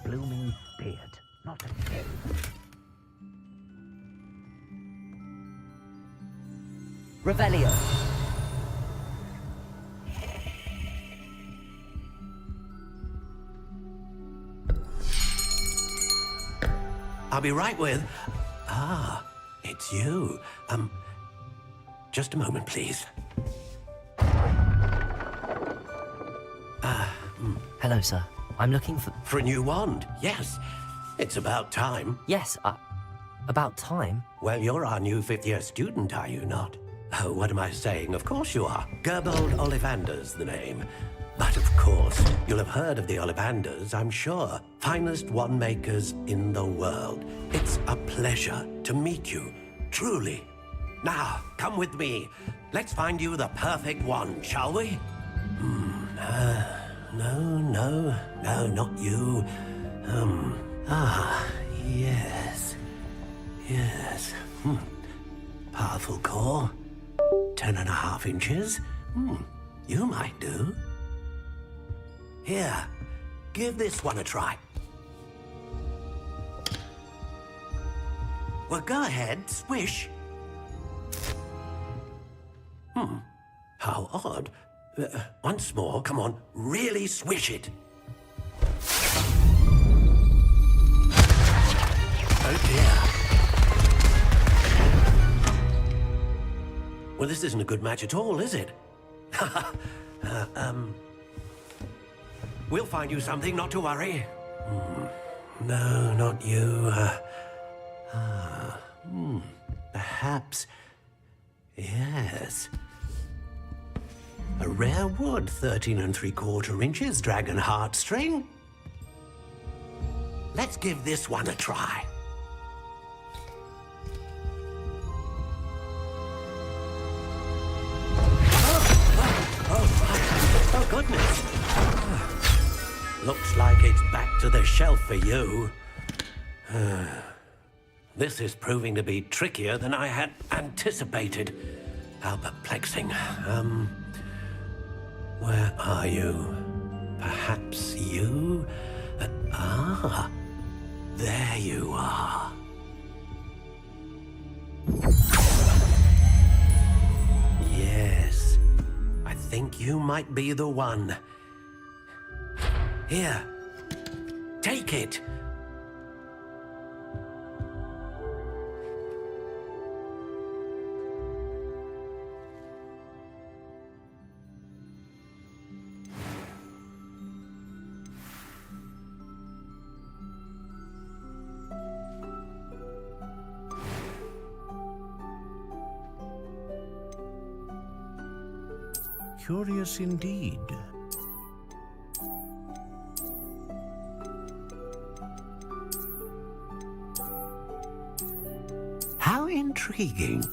blooming beard, not a head. Revelio. I'll be right with... Ah, it's you. Just a moment, please. Hello, sir. I'm looking for... For a new wand, yes. It's about time. Yes, about time. Well, you're our new fifth-year student, are you not? Oh, what am I saying? Of course you are. Gerbold Ollivander's the name. But of course, you'll have heard of the Ollivanders, I'm sure. Finest wand makers in the world. It's a pleasure to meet you, truly. Now, come with me. Let's find you the perfect wand, shall we? No, not you. Yes. Powerful core. 10.5 inches. You might do. Here, give this one a try. Well, go ahead, swish. How odd. Once more, come on, really swish it. Oh dear. Well, this isn't a good match at all, is it? We'll find you something, not to worry. No, not you. Perhaps... Yes. A rare wood, 13 3/4 inches, dragon heartstring. Let's give this one a try. Oh, goodness. Looks like it's back to the shelf for you. This is proving to be trickier than I had anticipated. How perplexing. Where are you? Perhaps you? There you are. Yes, I think you might be the one. Here, take it. Curious indeed. How intriguing.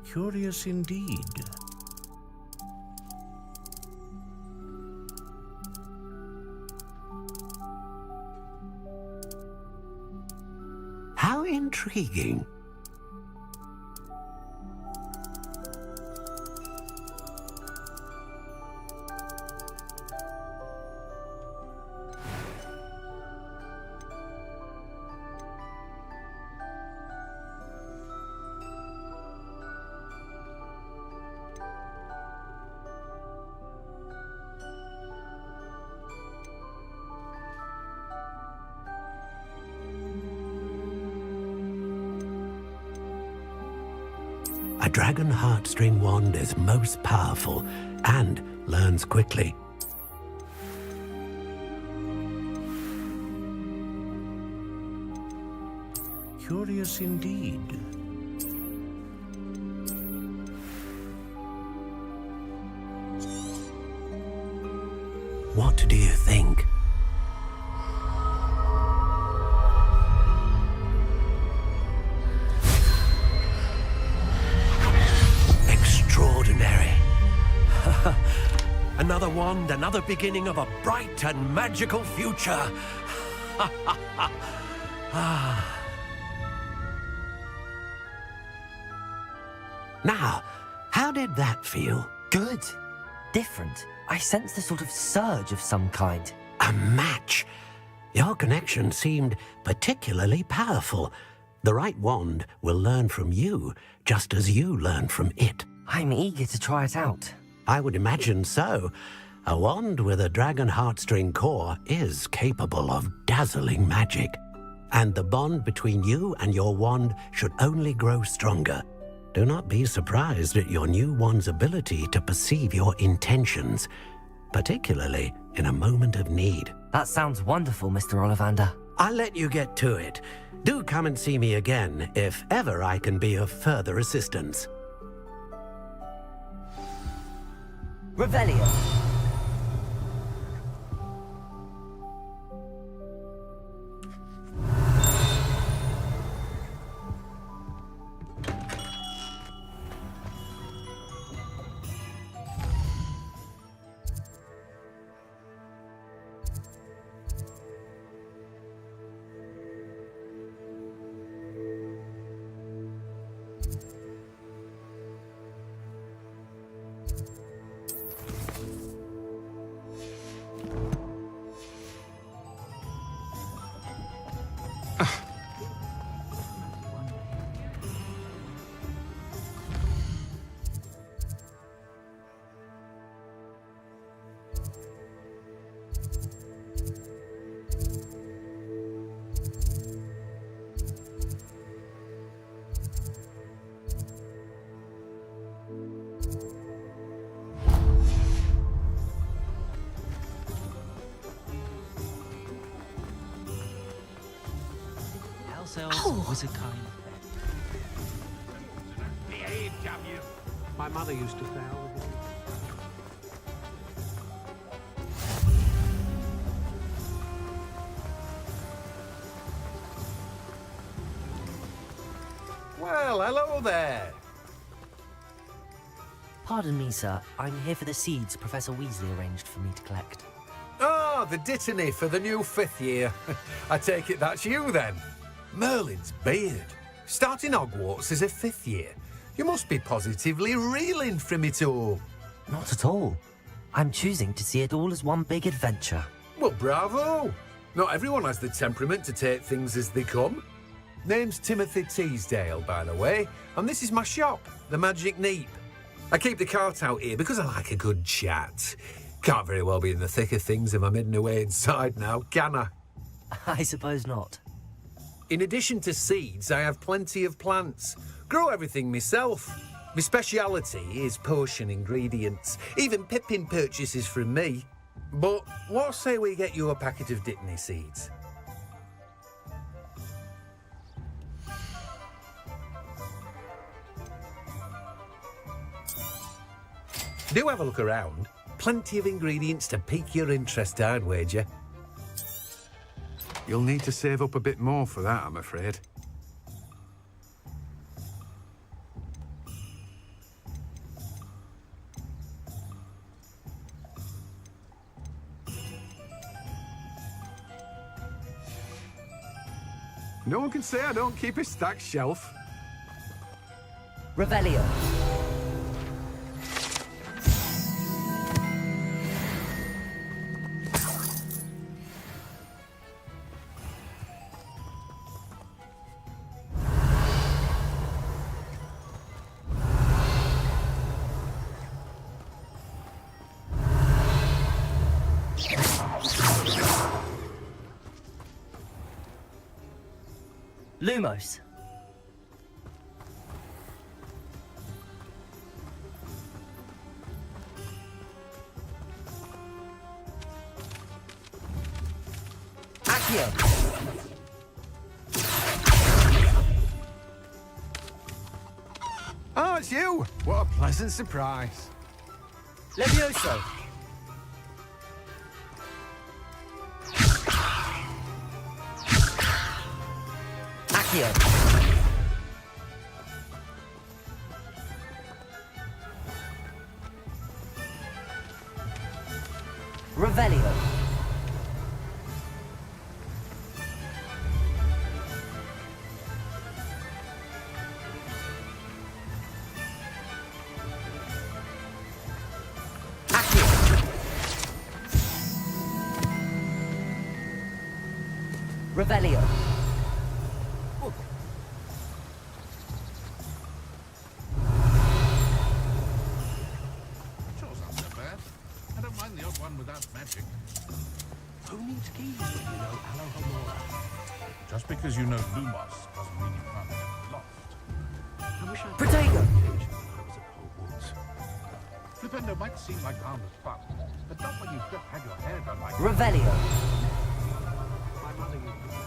Curious indeed. How intriguing. A dragon heartstring wand is most powerful and learns quickly. Curious indeed. What do you think? Extraordinary. Another wand, another beginning of a bright and magical future. Now, how did that feel? Good. Different. I sensed a sort of surge of some kind. A match. Your connection seemed particularly powerful. The right wand will learn from you, just as you learn from it. I'm eager to try it out. I would imagine so. A wand with a dragon heartstring core is capable of dazzling magic. And the bond between you and your wand should only grow stronger. Do not be surprised at your new wand's ability to perceive your intentions, particularly in a moment of need. That sounds wonderful, Mr. Ollivander. I'll let you get to it. Do come and see me again if ever I can be of further assistance. Revelio. Was a kind. Behave, damn you. My mother used to say I was Well, hello there. Pardon me, sir. I'm here for the seeds Professor Weasley arranged for me to collect. Oh, the dittany for the new 5th year. I take it that's you then. Merlin's beard. Starting Hogwarts as a 5th year. You must be positively reeling from it all. Not at all. I'm choosing to see it all as one big adventure. Well, bravo. Not everyone has the temperament to take things as they come. Name's Timothy Teasdale, by the way, and this is my shop, the Magic Neep. I keep the cart out here because I like a good chat. Can't very well be in the thick of things if I'm hidden away inside now, can I? I suppose not. In addition to seeds, I have plenty of plants. Grow everything myself. My speciality is potion ingredients. Even Pippin purchases from me. But what say we get you a packet of Dittany seeds? Do have a look around. Plenty of ingredients to pique your interest, I'd wager. You'll need to save up a bit more for that, I'm afraid. No one can say I don't keep a stacked shelf. Revelio. Lumos. Accio. Oh, it's you! What a pleasant surprise. Levioso. Accio. Revelio. Revelio. Chores aren't so bad. I don't mind the odd one without magic. Who needs keys when you know Alohomora? Just because you know Lumos doesn't mean you can't get lost. I wish I'd Protego. occasion when I was at Hogwarts. Flipendo might seem like harmless fun, but not when you've just had your hair done like Revelio. My mother used to say,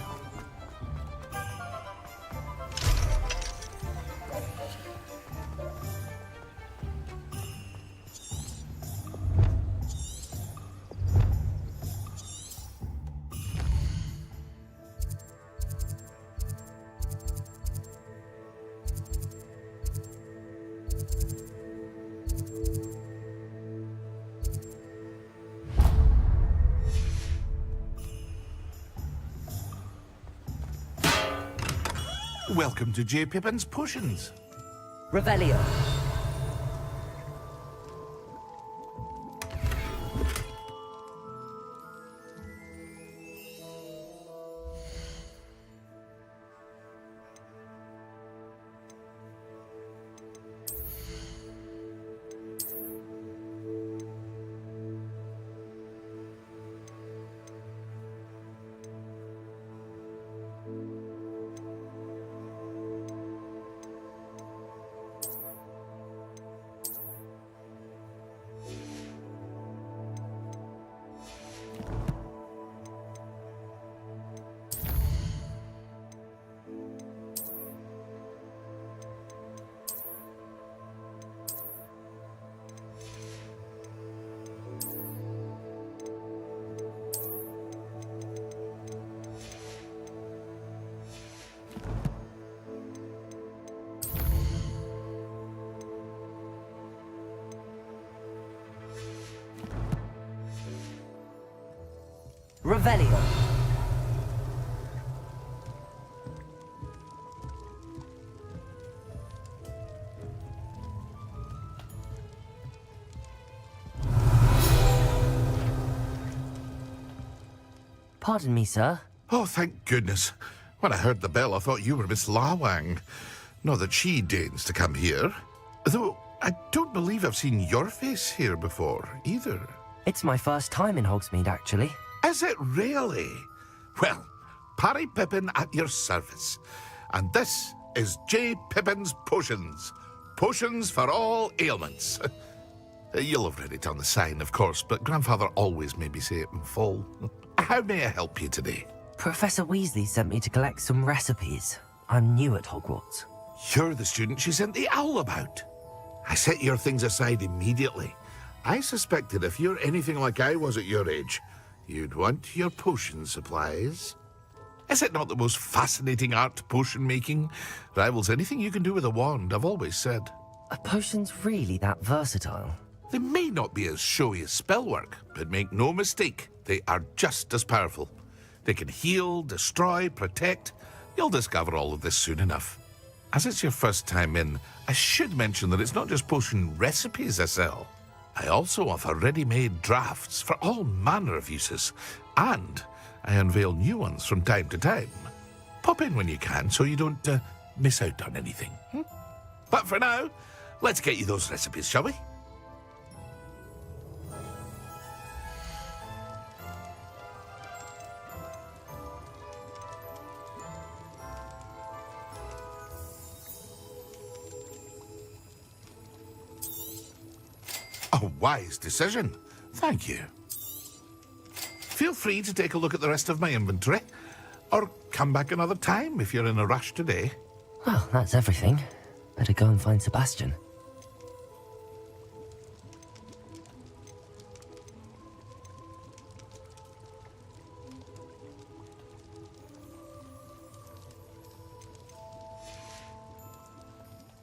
Welcome to J. Pippin's Potions. Revelio. Revelio. Pardon me, sir. Oh, thank goodness. When I heard the bell, I thought you were Miss Lawang. Not that she deigns to come here. Though, I don't believe I've seen your face here before, either. It's my first time in Hogsmeade, actually. Is it really? Well, Parry Pippin at your service. And this is J. Pippin's Potions. Potions for all ailments. You'll have read it on the sign, of course, but Grandfather always made me say it in full. How may I help you today? Professor Weasley sent me to collect some recipes. I'm new at Hogwarts. You're the student she sent the owl about. I set your things aside immediately. I suspected if you're anything like I was at your age, you'd want your potion supplies. Is it not the most fascinating art, potion making? Rivals anything you can do with a wand, I've always said. Are potions really that versatile? They may not be as showy as spellwork, but make no mistake, they are just as powerful. They can heal, destroy, protect. You'll discover all of this soon enough. As it's your first time in, I should mention that it's not just potion recipes I sell. I also offer ready-made drafts for all manner of uses, and I unveil new ones from time to time. Pop in when you can so you don't miss out on anything. But for now, let's get you those recipes, shall we? A wise decision. Thank you. Feel free to take a look at the rest of my inventory, or come back another time if you're in a rush today. Well, that's everything. Better go and find Sebastian.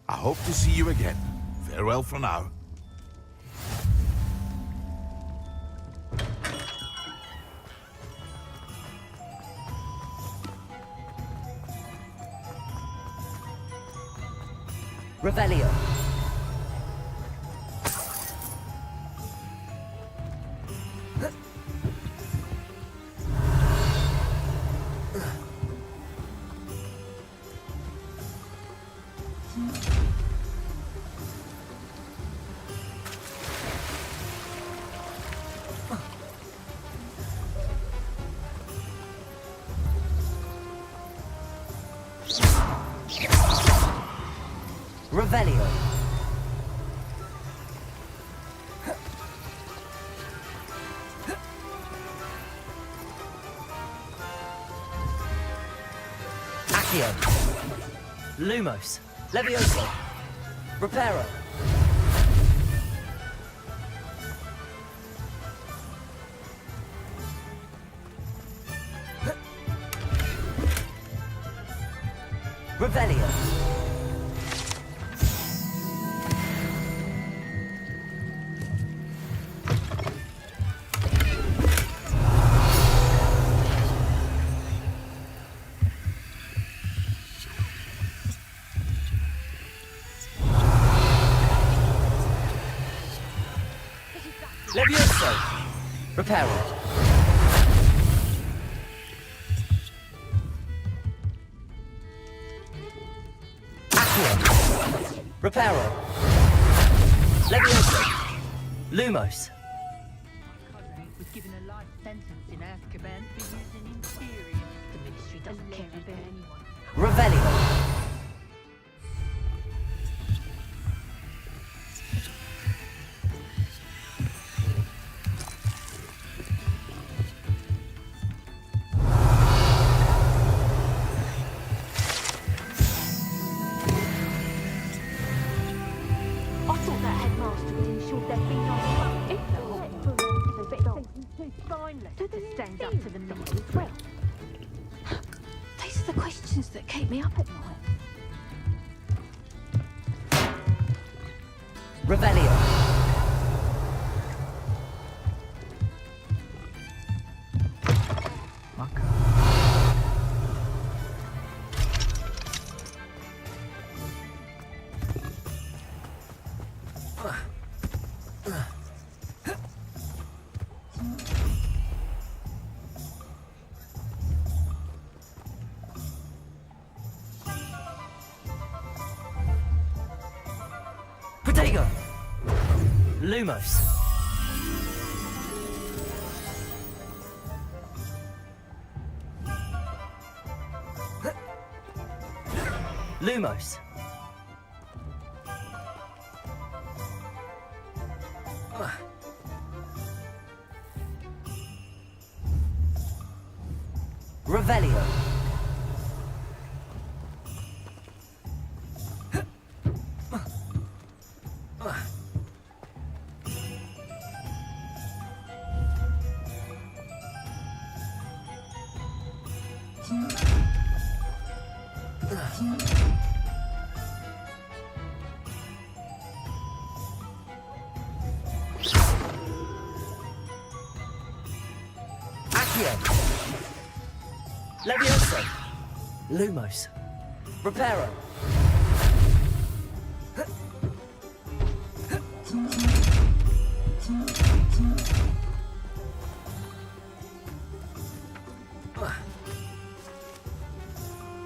I hope to see you again. Farewell for now. Revelio. Revelio. Accio. Lumos. Levioso. Reparo. Revelio. Levioso. Reparo. Reparo. Levioso. Lumos. Was given a life sentence in Azkaban for using inferior. The Ministry doesn't care about anyone. Revelio. I thought that headmaster would ensure there'd be no fun. If the Hogwarts Legacy too spineless to stand up to the Ministry as well. These are the questions that keep me up at night. Revelio. Protego. Lumos. Lumos. Revelio. Accio. Levioso. Lumos. Reparo.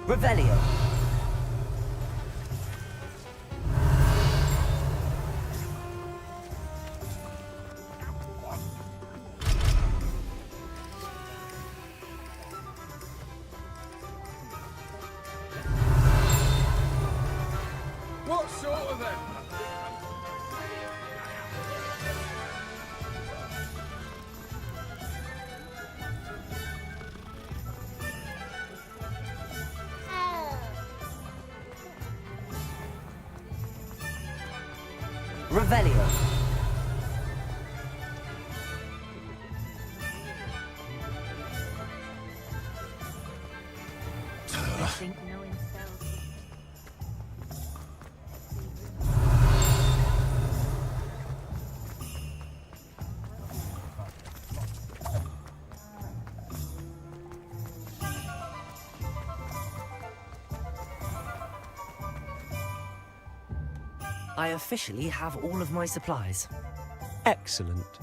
Revelio. What sort of them? Revelio. They think know themselves. I officially have all of my supplies. Excellent.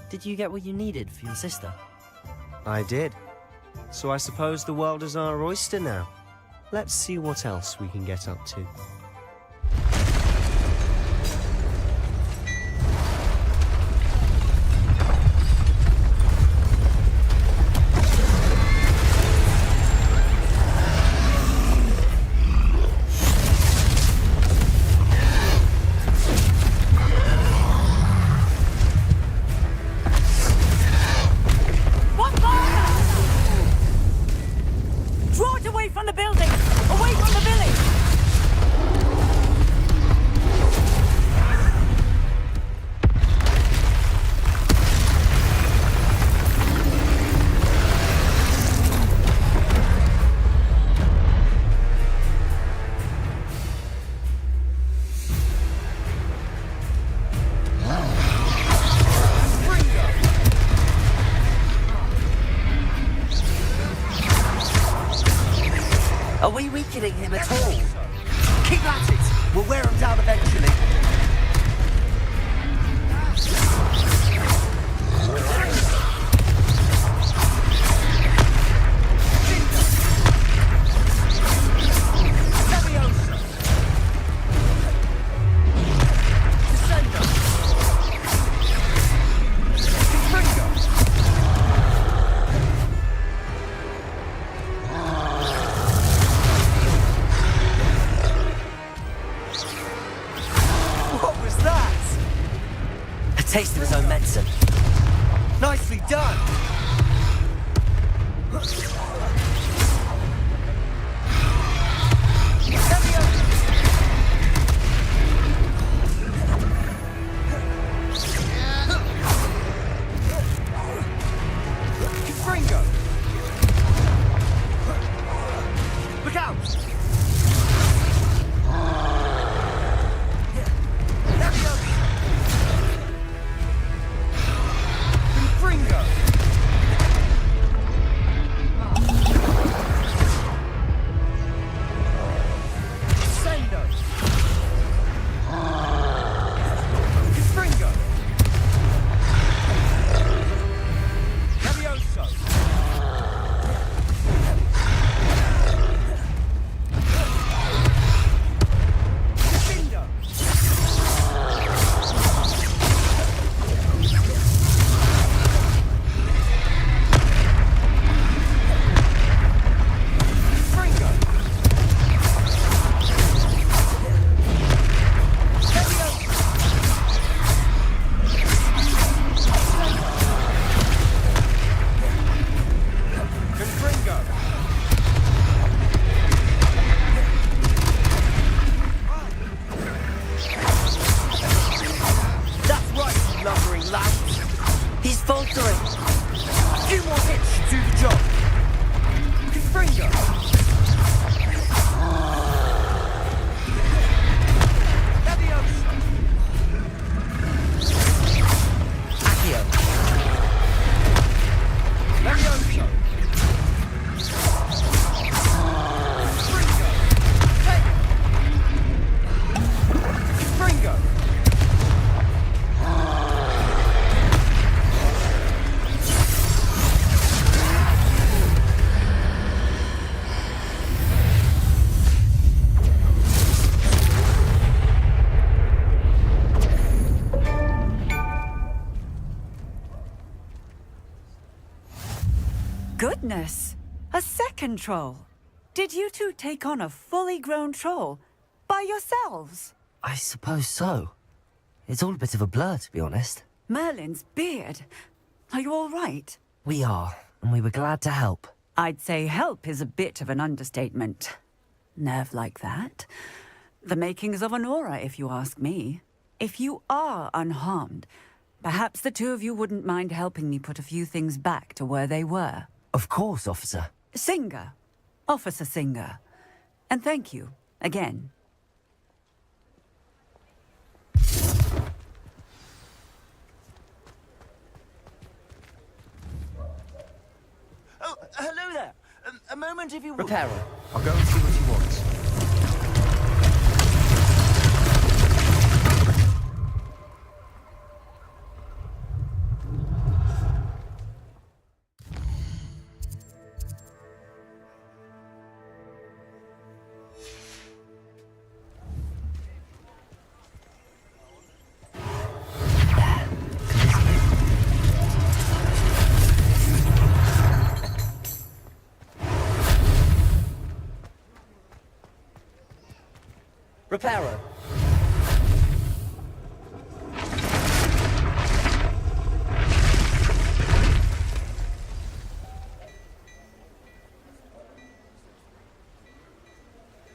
Did you get what you needed for your sister? I did. So I suppose the world is our oyster now. Let's see what else we can get up to. weakening him at all. Keep at it. We'll wear him down eventually. Taste of his own medicine. Nicely done! Confringo! Look out! Goodness! A second troll! Did you two take on a fully grown troll? By yourselves? I suppose so. It's all a bit of a blur, to be honest. Merlin's beard. Are you all right? We are, and we were glad to help. I'd say help is a bit of an understatement. Nerve like that. The makings of an aura, if you ask me. If you are unharmed, perhaps the two of you wouldn't mind helping me put a few things back to where they were. Of course, officer. Singer. Officer Singer. And thank you, again. Oh, hello there. A moment if you would. Repairer. I'll go and see what he wants. Repairer.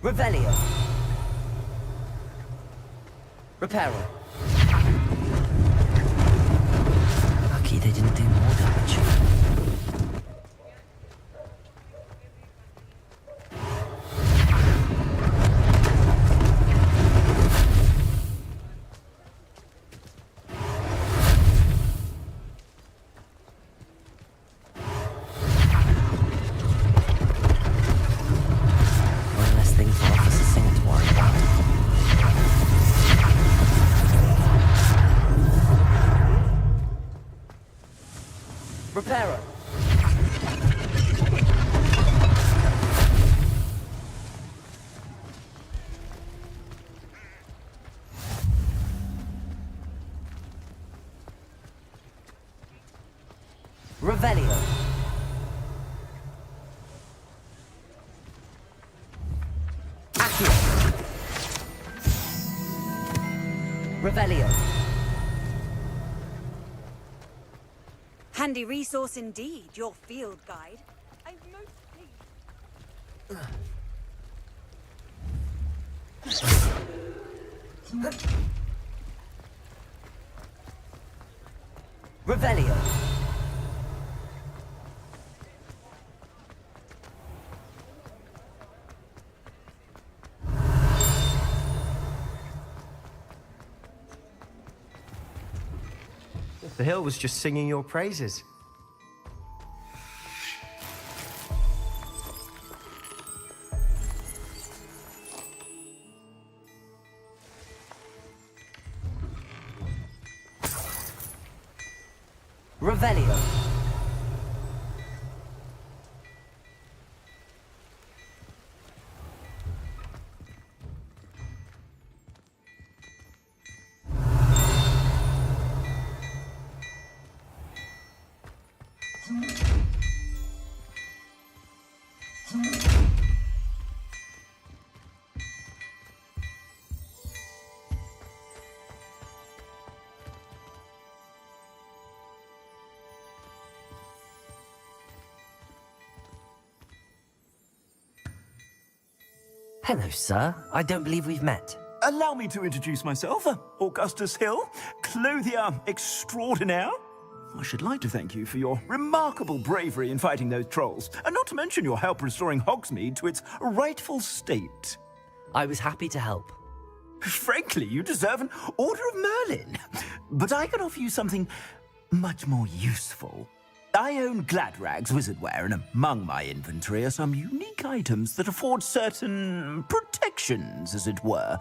Revelio. Repairer. Lucky they didn't do more damage. Pharaoh. Revelio. Accio. Revelio. Handy resource indeed, your field guide. I'm most pleased. Revelio. The hill was just singing your praises. Revelio. Hello, sir. I don't believe we've met. Allow me to introduce myself, Augustus Hill, clothier extraordinaire. I should like to thank you for your remarkable bravery in fighting those trolls, and not to mention your help restoring Hogsmeade to its rightful state. I was happy to help. Frankly, you deserve an Order of Merlin. But I can offer you something much more useful. I own Gladrag's wizardware, and among my inventory are some unique items that afford certain protections, as it were.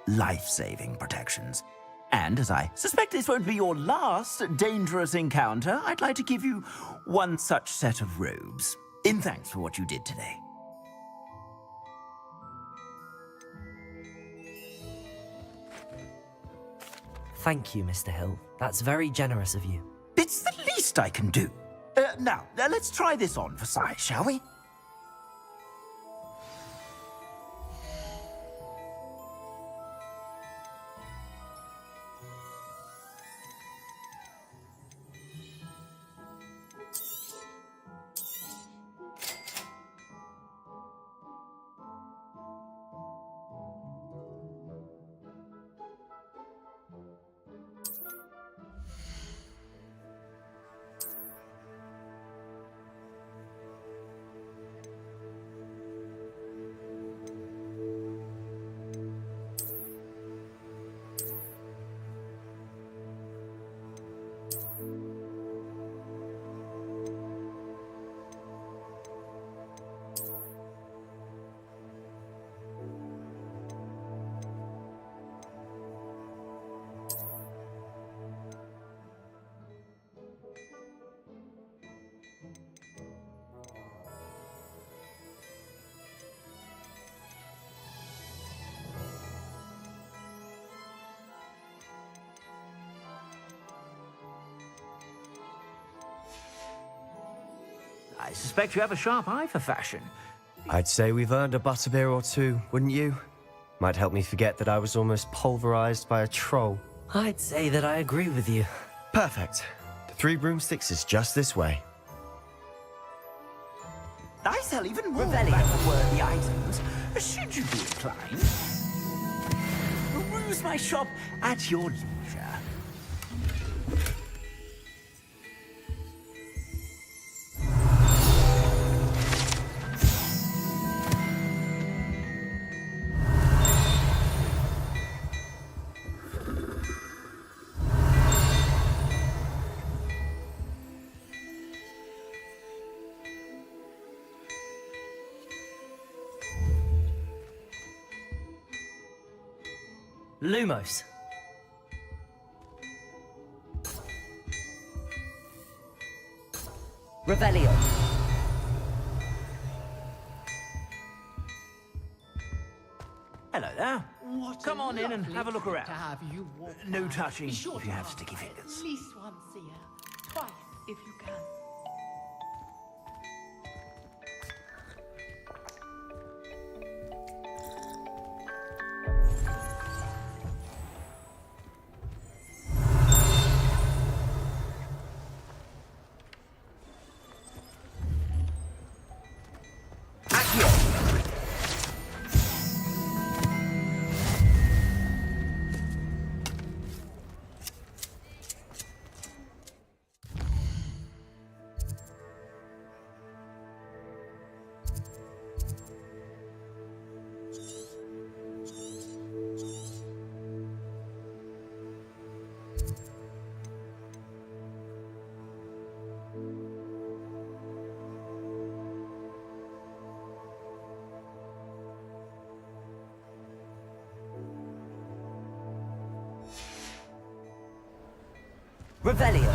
Life-saving protections. And as I suspect this won't be your last dangerous encounter, I'd like to give you one such set of robes, in thanks for what you did today. Thank you, Mr. Hill. That's very generous of you. It's the least I can do. Now, let's try this on for size, shall we? I suspect you have a sharp eye for fashion. I'd say we've earned a butterbeer or two, wouldn't you? Might help me forget that I was almost pulverized by a troll. I'd say that I agree with you. Perfect. The 3 broomsticks is just this way. I sell even more battle-worthy items, should you be inclined. Peruse my shop at your leisure. Lumos. Revelio. Hello there. Come on in and have a look around. To have you walk No by. touching Be sure if to you have ask sticky at fingers. least once a year. Twice if you can. Revelio.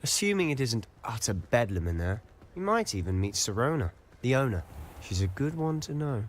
Assuming it isn't utter bedlam in there, you might even meet Sirona, the owner. She's a good one to know.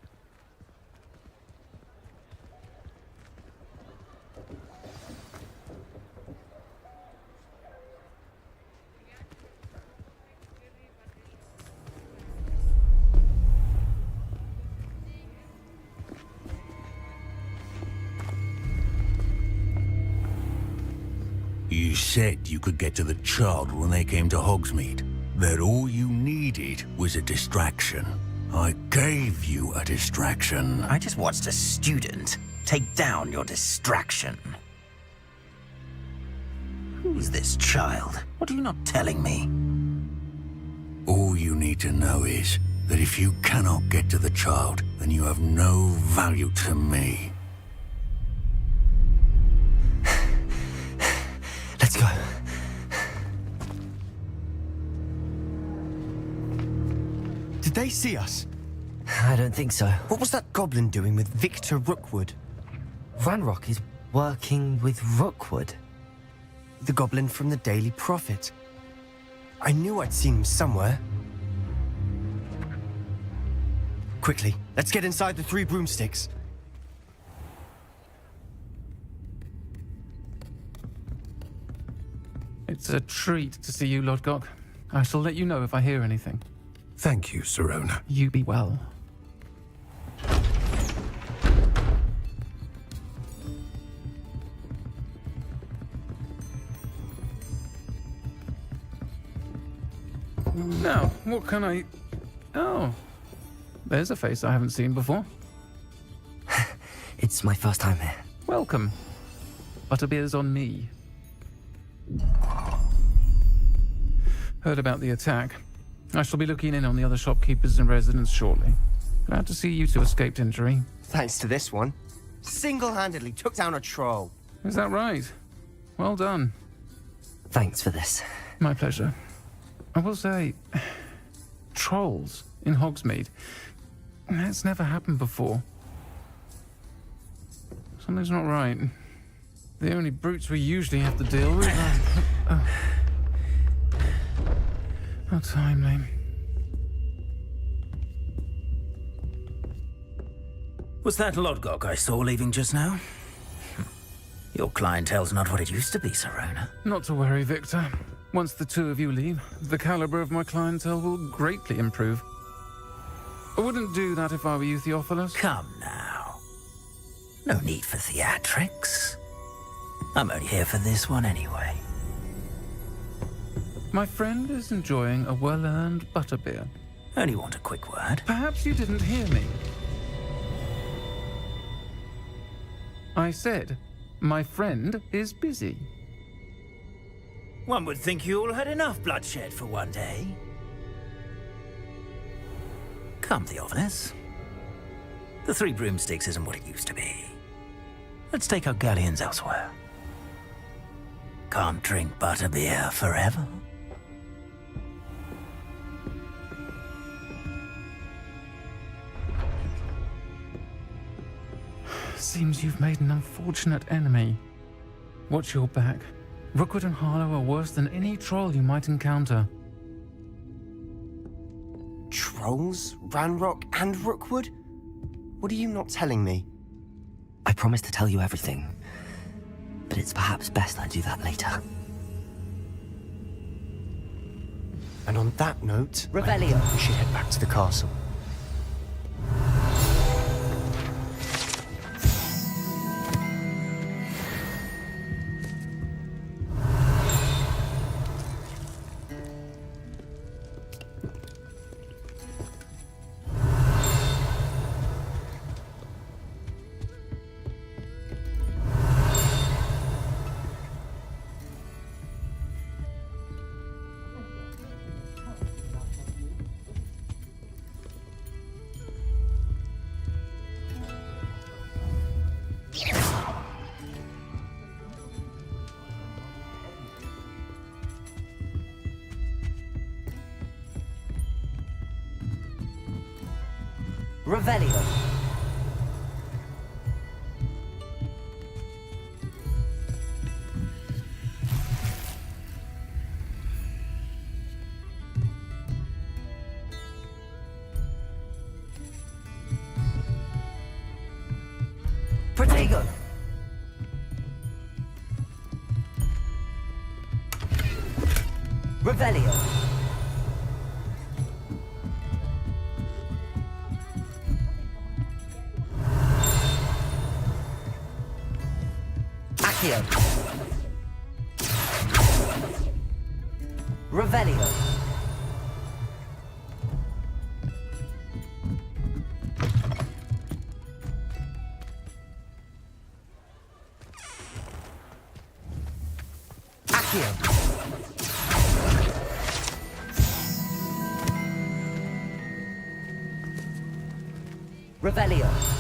You said you could get to the child when they came to Hogsmeade. That all you needed was a distraction. I gave you a distraction. I just watched a student take down your distraction. Who's this child? What are you not telling me? All you need to know is that if you cannot get to the child, then you have no value to me. Let's go. Did they see us? I don't think so. What was that goblin doing with Victor Rookwood? Ranrock is working with Rookwood. The goblin from the Daily Prophet. I knew I'd seen him somewhere. Quickly, let's get inside the 3 broomsticks. It's a treat to see you, Lodgok. I shall let you know if I hear anything. Thank you, Sirona. You be well. Now, what can I... Oh, there's a face I haven't seen before. It's my first time here. Welcome. Butterbeer's on me. Heard about the attack. I shall be looking in on the other shopkeepers and residents shortly. Glad to see you two escaped injury. Thanks to this one. Single-handedly took down a troll. Is that right? Well done. Thanks for this. My pleasure. I will say, trolls in Hogsmeade. That's never happened before. Something's not right. The only brutes we usually have to deal with are... How timely. Was that Lodgok I saw leaving just now? Your clientele's not what it used to be, Sirona. Not to worry, Victor. Once the two of you leave, the caliber of my clientele will greatly improve. I wouldn't do that if I were you, Theophilus. Come now. No need for theatrics. I'm only here for this one anyway. My friend is enjoying a well-earned butterbeer. Only want a quick word. Perhaps you didn't hear me. I said, my friend is busy. One would think you all had enough bloodshed for one day. Come, Theophilus. The Three Broomsticks isn't what it used to be. Let's take our galleons elsewhere. Can't drink butterbeer forever. Seems you've made an unfortunate enemy. Watch your back. Rookwood and Harlow are worse than any troll you might encounter. Trolls? Ranrock and Rookwood? What are you not telling me? I promised to tell you everything, but it's perhaps best I do that later. And on that note, Revelio. we should head back to the castle. Revelio. Protego. Revelio. Accio. Revelio. Accio. Revelio.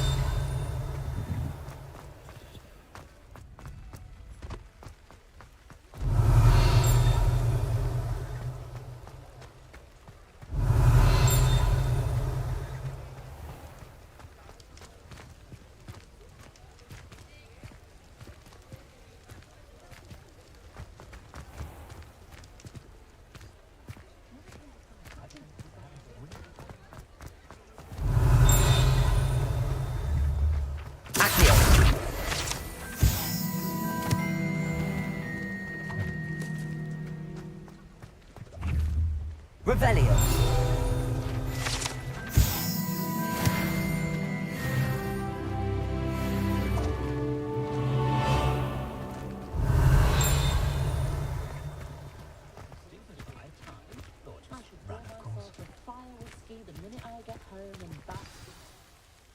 Revelio.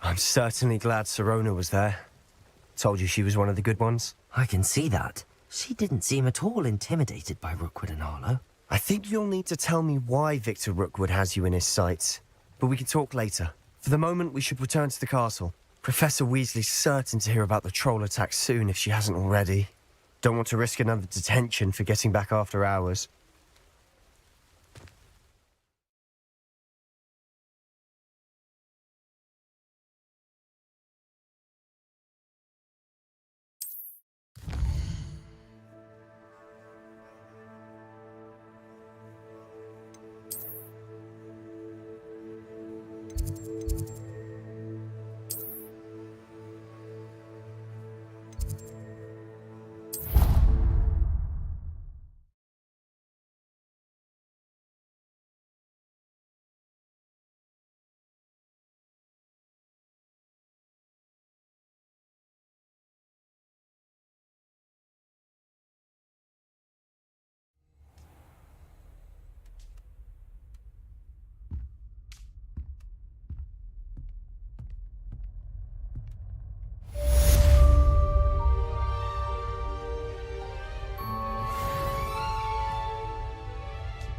I'm certainly glad Sirona was there. Told you she was one of the good ones. I can see that. She didn't seem at all intimidated by Rookwood and Harlow. I think you'll need to tell me why Victor Rookwood has you in his sights. But we can talk later. For the moment, we should return to the castle. Professor Weasley's certain to hear about the troll attack soon if she hasn't already. Don't want to risk another detention for getting back after hours.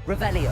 Revelio.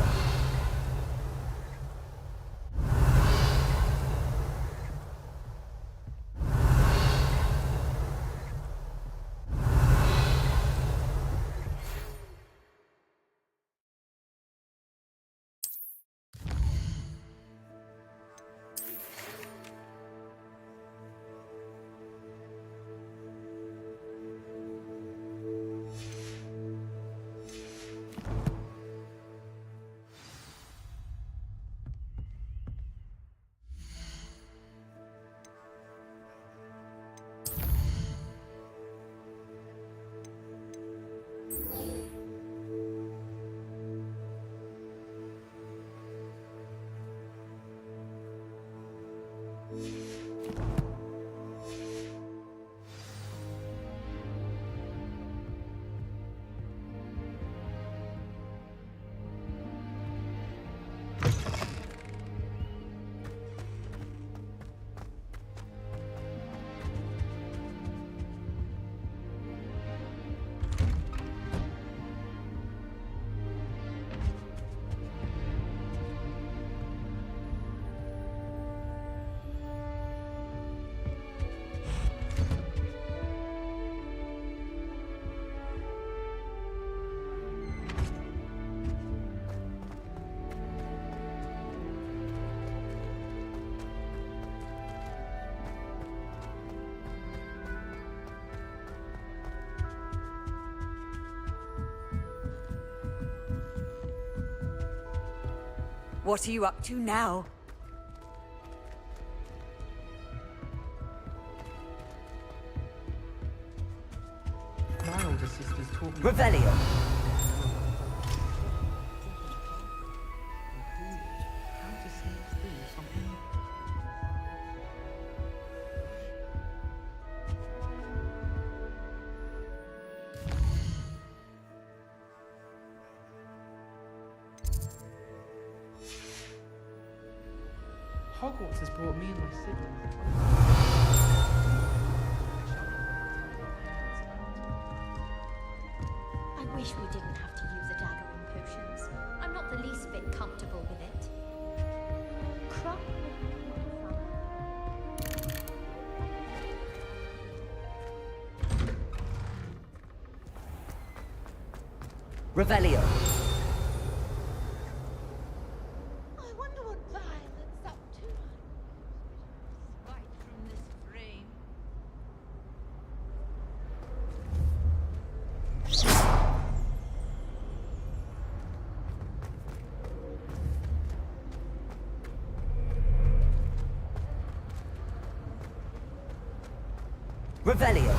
What are you up to now? My older sisters taught me. Revelio. How to sneak through something. Hogwarts has brought me and my siblings. I wish we didn't have to use a dagger in potions. I'm not the least bit comfortable with it. Crop. Revelio. I wonder what Violet's up to. Spite from this frame. Revelio.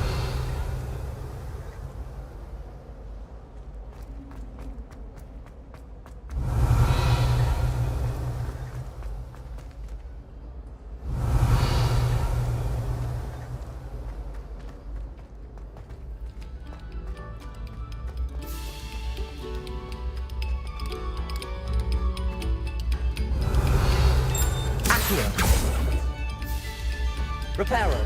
Reparo.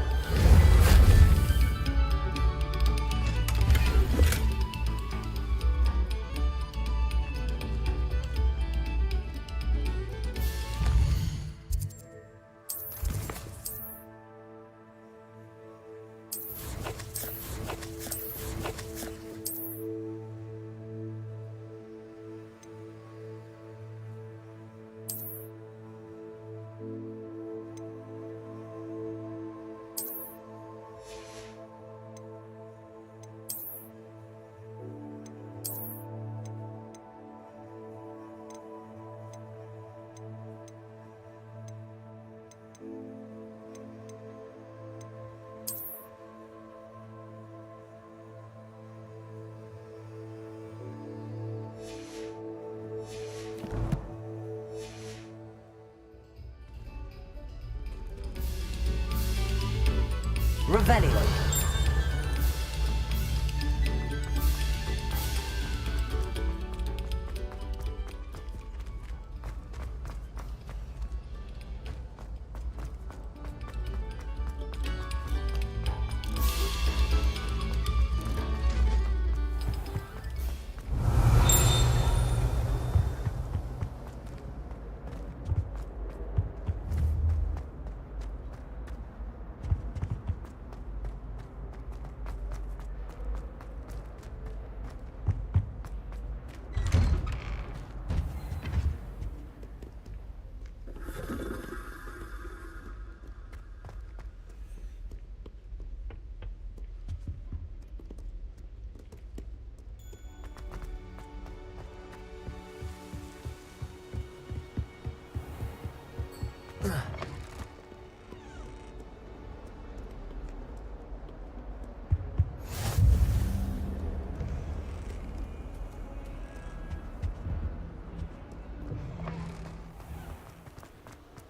Revelio.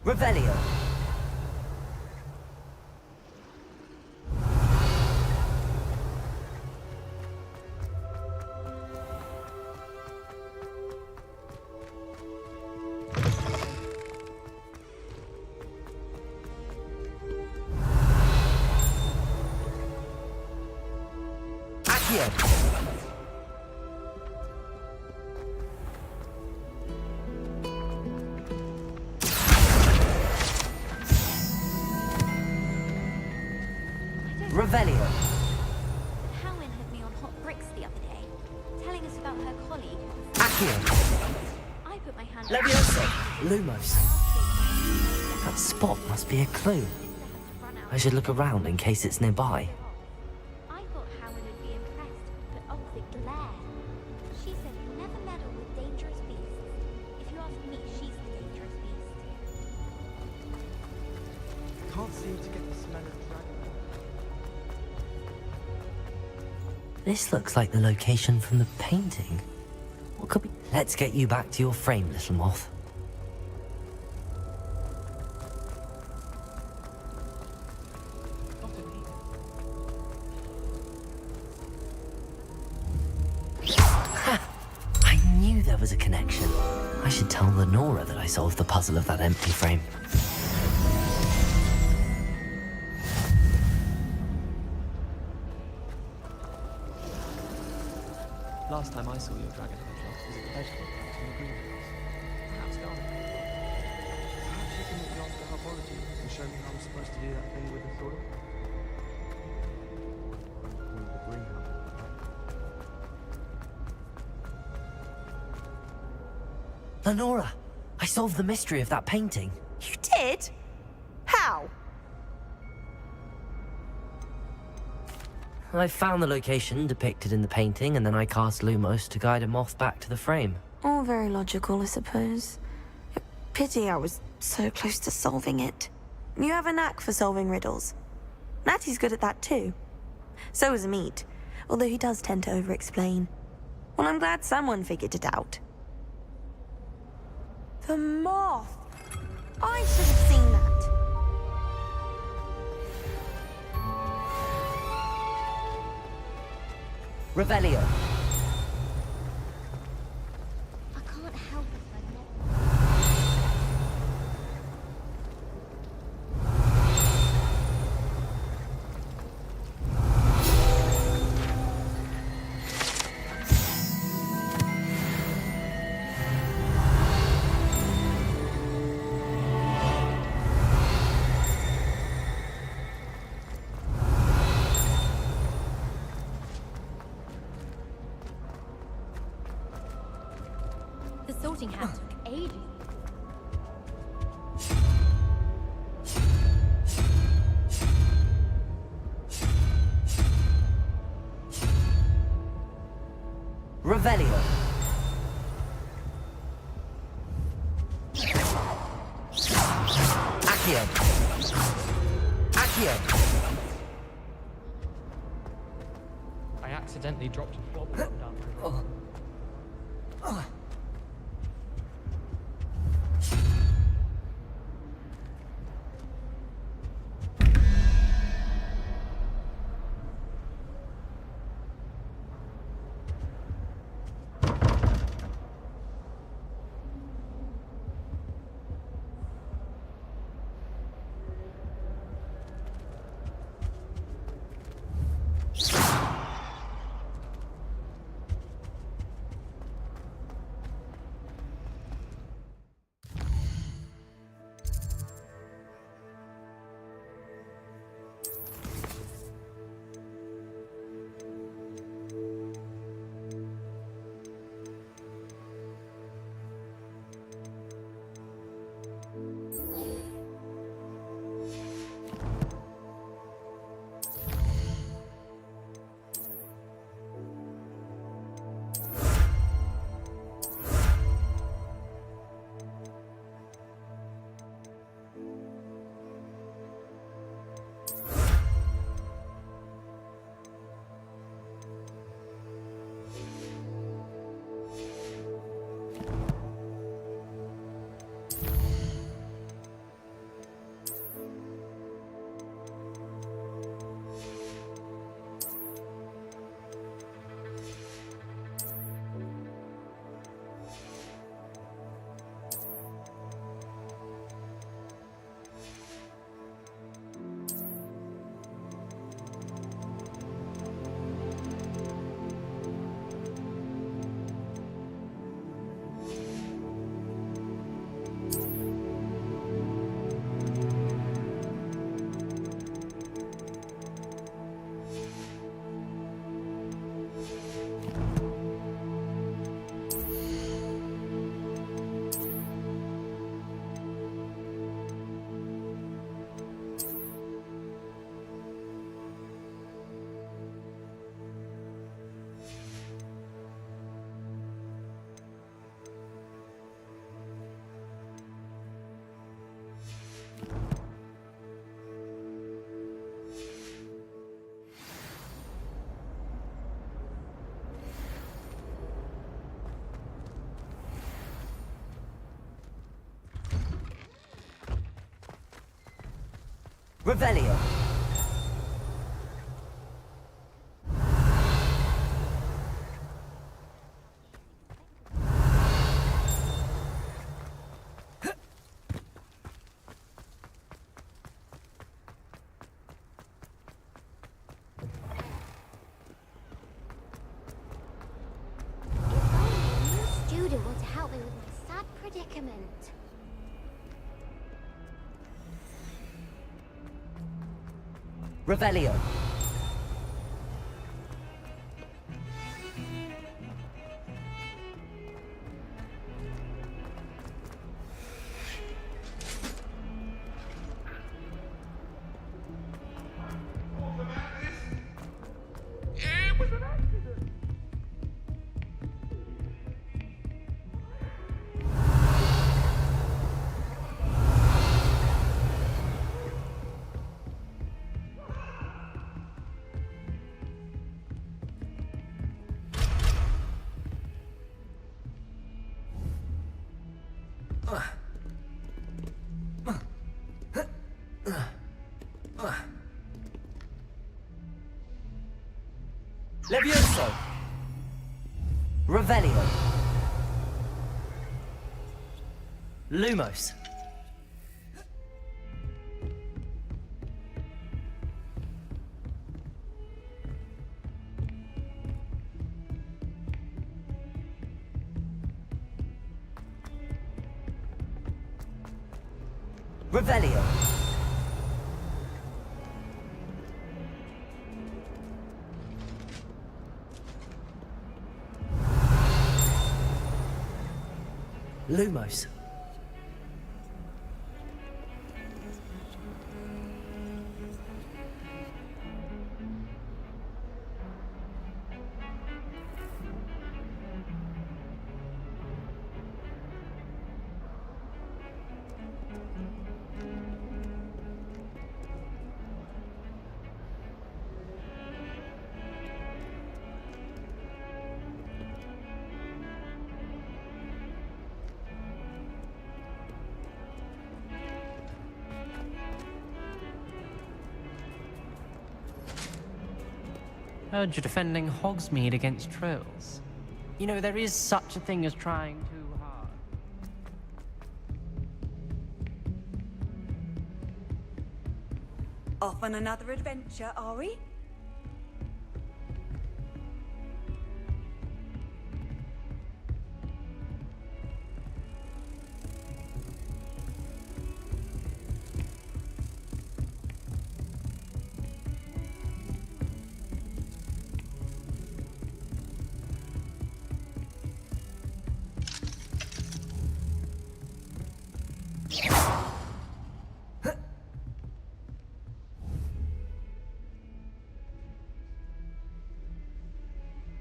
Revelio. Accio. Revelio. Helen had me on hot bricks the other day, telling us about her colleague. Accio. I put my hand Levioso. Lumos. That spot must be a clue. I should look around in case it's nearby. I thought Helen would be impressed, but oh, the glare. She said never meddle with dangerous beasts. If you ask me, she's the dangerous beast. Can't seem to get the smell of dragon. This looks like the location from the painting. What could be? Let's get you back to your frame, little moth. Ha! I knew there was a connection. I should tell Lenora that I solved the puzzle of that empty frame. Last time I saw your dragon hedgehog was at the hedgehog patch in the greenhouse. Perhaps down there. Perhaps you can look me after herbology and show me how I'm supposed to do that thing with the thought of the greenhouse. Lenora, I solved the mystery of that painting. You did? How? I found the location depicted in the painting, and then I cast Lumos to guide a moth back to the frame. All very logical, I suppose. Pity I was so close to solving it. You have a knack for solving riddles. Natty's good at that too. So is Meat, although he does tend to over-explain. Well, I'm glad someone figured it out. The moth! I should have seen that. Revelio. I can't help if I'm not. The sorting hat took ages. Revelio. Accio. Accio. I accidentally dropped a flop down my road. Revelio. Student want to help me with my sad predicament. Revelio. Levioso. Revelio. Lumos. Revelio. Lumos. Heard you're defending Hogsmeade against trolls. You know, there is such a thing as trying too hard. Off on another adventure, are we?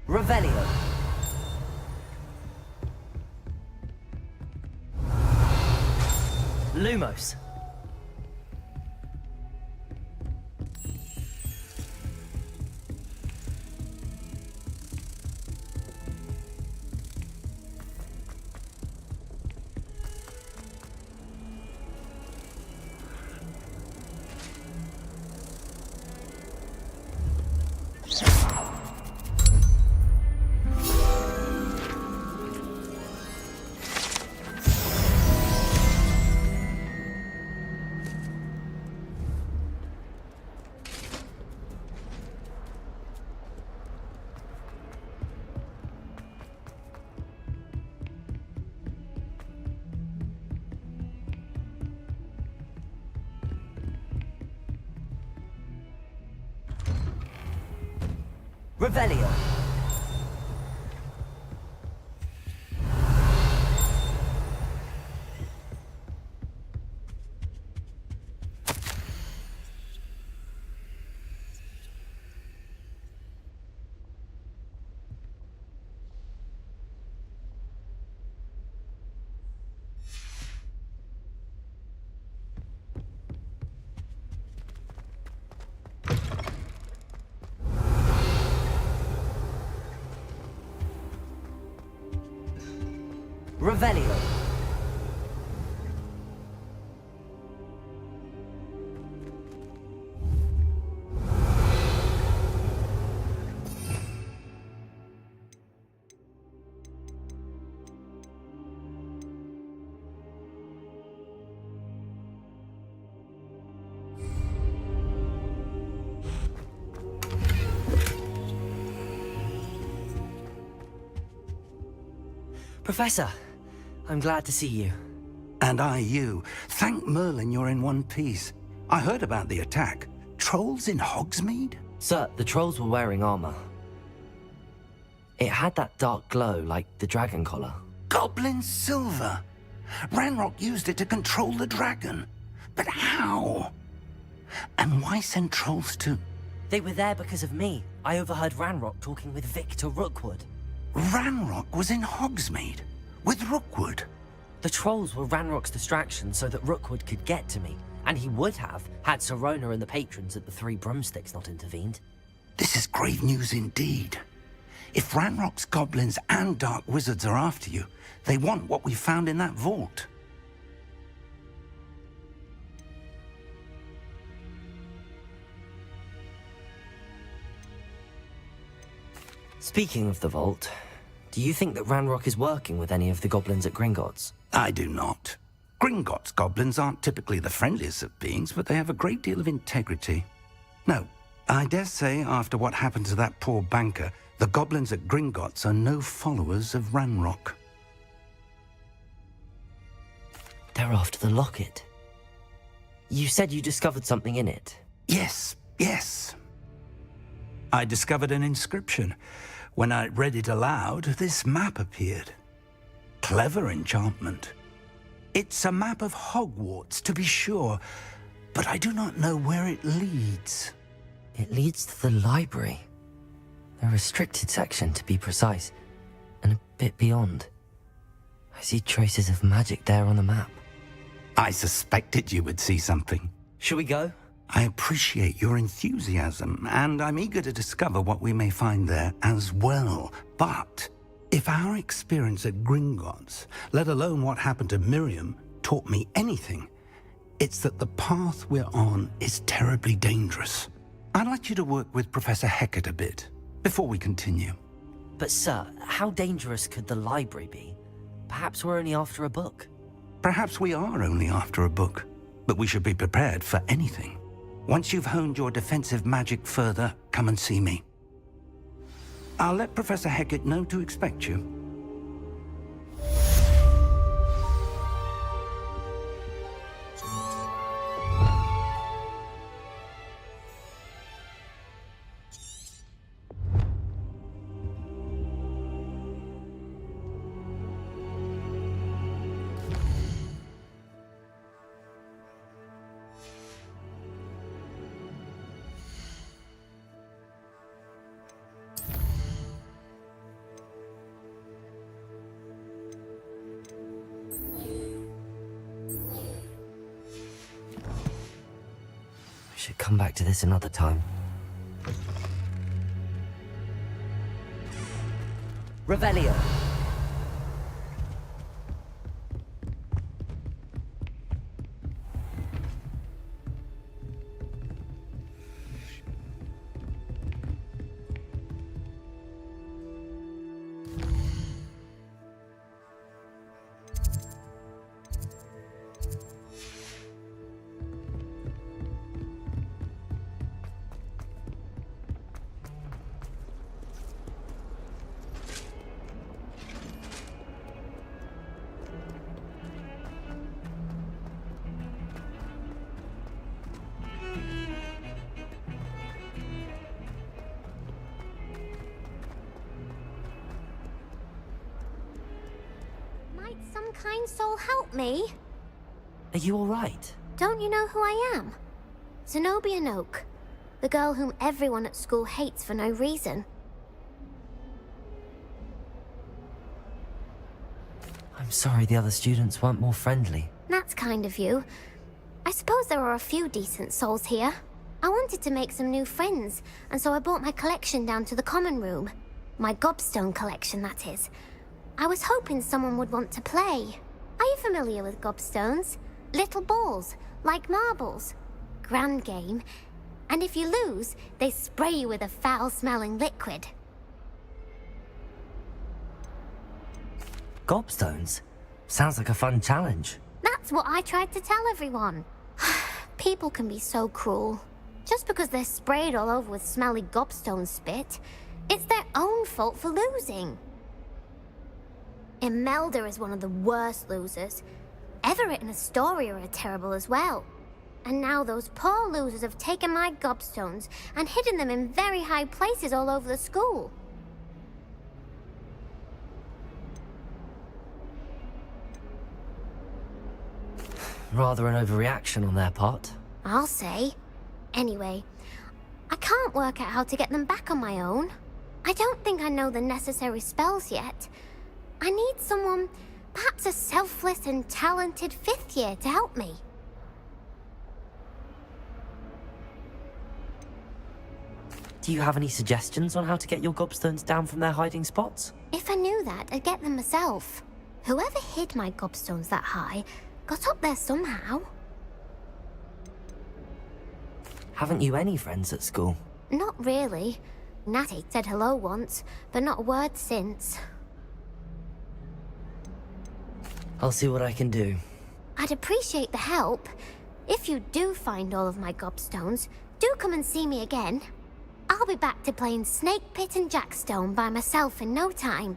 Revelio. Lumos. Revelio. Revelio. Professor, I'm glad to see you. And I you. Thank Merlin you're in one piece. I heard about the attack. Trolls in Hogsmeade? Sir, the trolls were wearing armor. It had that dark glow like the dragon collar. Goblin silver. Ranrock used it to control the dragon. But how? And why send trolls to... They were there because of me. I overheard Ranrock talking with Victor Rookwood. Ranrock was in Hogsmeade? With Rookwood? The trolls were Ranrock's distraction so that Rookwood could get to me. And he would have, had Sirona and the patrons at the Three Broomsticks not intervened. This is grave news indeed. If Ranrock's goblins and dark wizards are after you, they want what we found in that vault. Speaking of the vault, do you think that Ranrock is working with any of the goblins at Gringotts? I do not. Gringotts goblins aren't typically the friendliest of beings, but they have a great deal of integrity. No, I dare say after what happened to that poor banker, the goblins at Gringotts are no followers of Ranrock. They're after the locket. You said you discovered something in it. Yes. I discovered an inscription. When I read it aloud, this map appeared. Clever enchantment. It's a map of Hogwarts, to be sure, but I do not know where it leads. It leads to the library. The restricted section, to be precise, and a bit beyond. I see traces of magic there on the map. I suspected you would see something. Shall we go? I appreciate your enthusiasm, and I'm eager to discover what we may find there as well. But if our experience at Gringotts, let alone what happened to Miriam, taught me anything, it's that the path we're on is terribly dangerous. I'd like you to work with Professor Hecat a bit, before we continue. But sir, how dangerous could the library be? Perhaps we're only after a book. Perhaps we are only after a book, but we should be prepared for anything. Once you've honed your defensive magic further, come and see me. I'll let Professor Hecat know to expect you. Should come back to this another time. Revelio. Might some kind soul help me? Are you all right? Don't you know who I am? Zenobia Noak, the girl whom everyone at school hates for no reason. I'm sorry the other students weren't more friendly. That's kind of you. I suppose there are a few decent souls here. I wanted to make some new friends, and so I brought my collection down to the common room. My gobstone collection, that is. I was hoping someone would want to play. Are you familiar with gobstones? Little balls, like marbles. Grand game. And if you lose, they spray you with a foul-smelling liquid. Gobstones? Sounds like a fun challenge. That's what I tried to tell everyone. People can be so cruel. Just because they're sprayed all over with smelly gobstone spit, it's their own fault for losing. Imelda is one of the worst losers. Everett and Astoria are terrible as well. And now those poor losers have taken my gobstones and hidden them in very high places all over the school. Rather an overreaction on their part. I'll say. Anyway, I can't work out how to get them back on my own. I don't think I know the necessary spells yet. I need someone, perhaps a selfless and talented 5th year to help me. Do you have any suggestions on how to get your gobstones down from their hiding spots? If I knew that, I'd get them myself. Whoever hid my gobstones that high got up there somehow. Haven't you any friends at school? Not really. Natty said hello once, but not a word since. I'll see what I can do. I'd appreciate the help. If you do find all of my gobstones, do come and see me again. I'll be back to playing Snake Pit and Jackstone by myself in no time.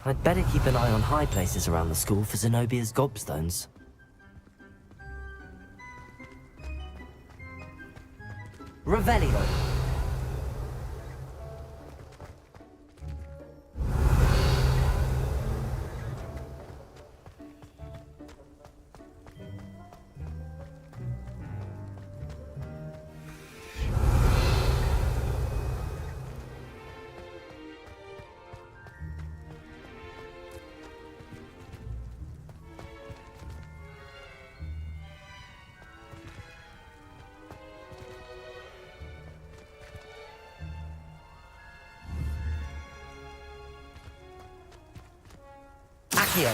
I'd better keep an eye on high places around the school for Zenobia's gobstones. Revelio. Accio.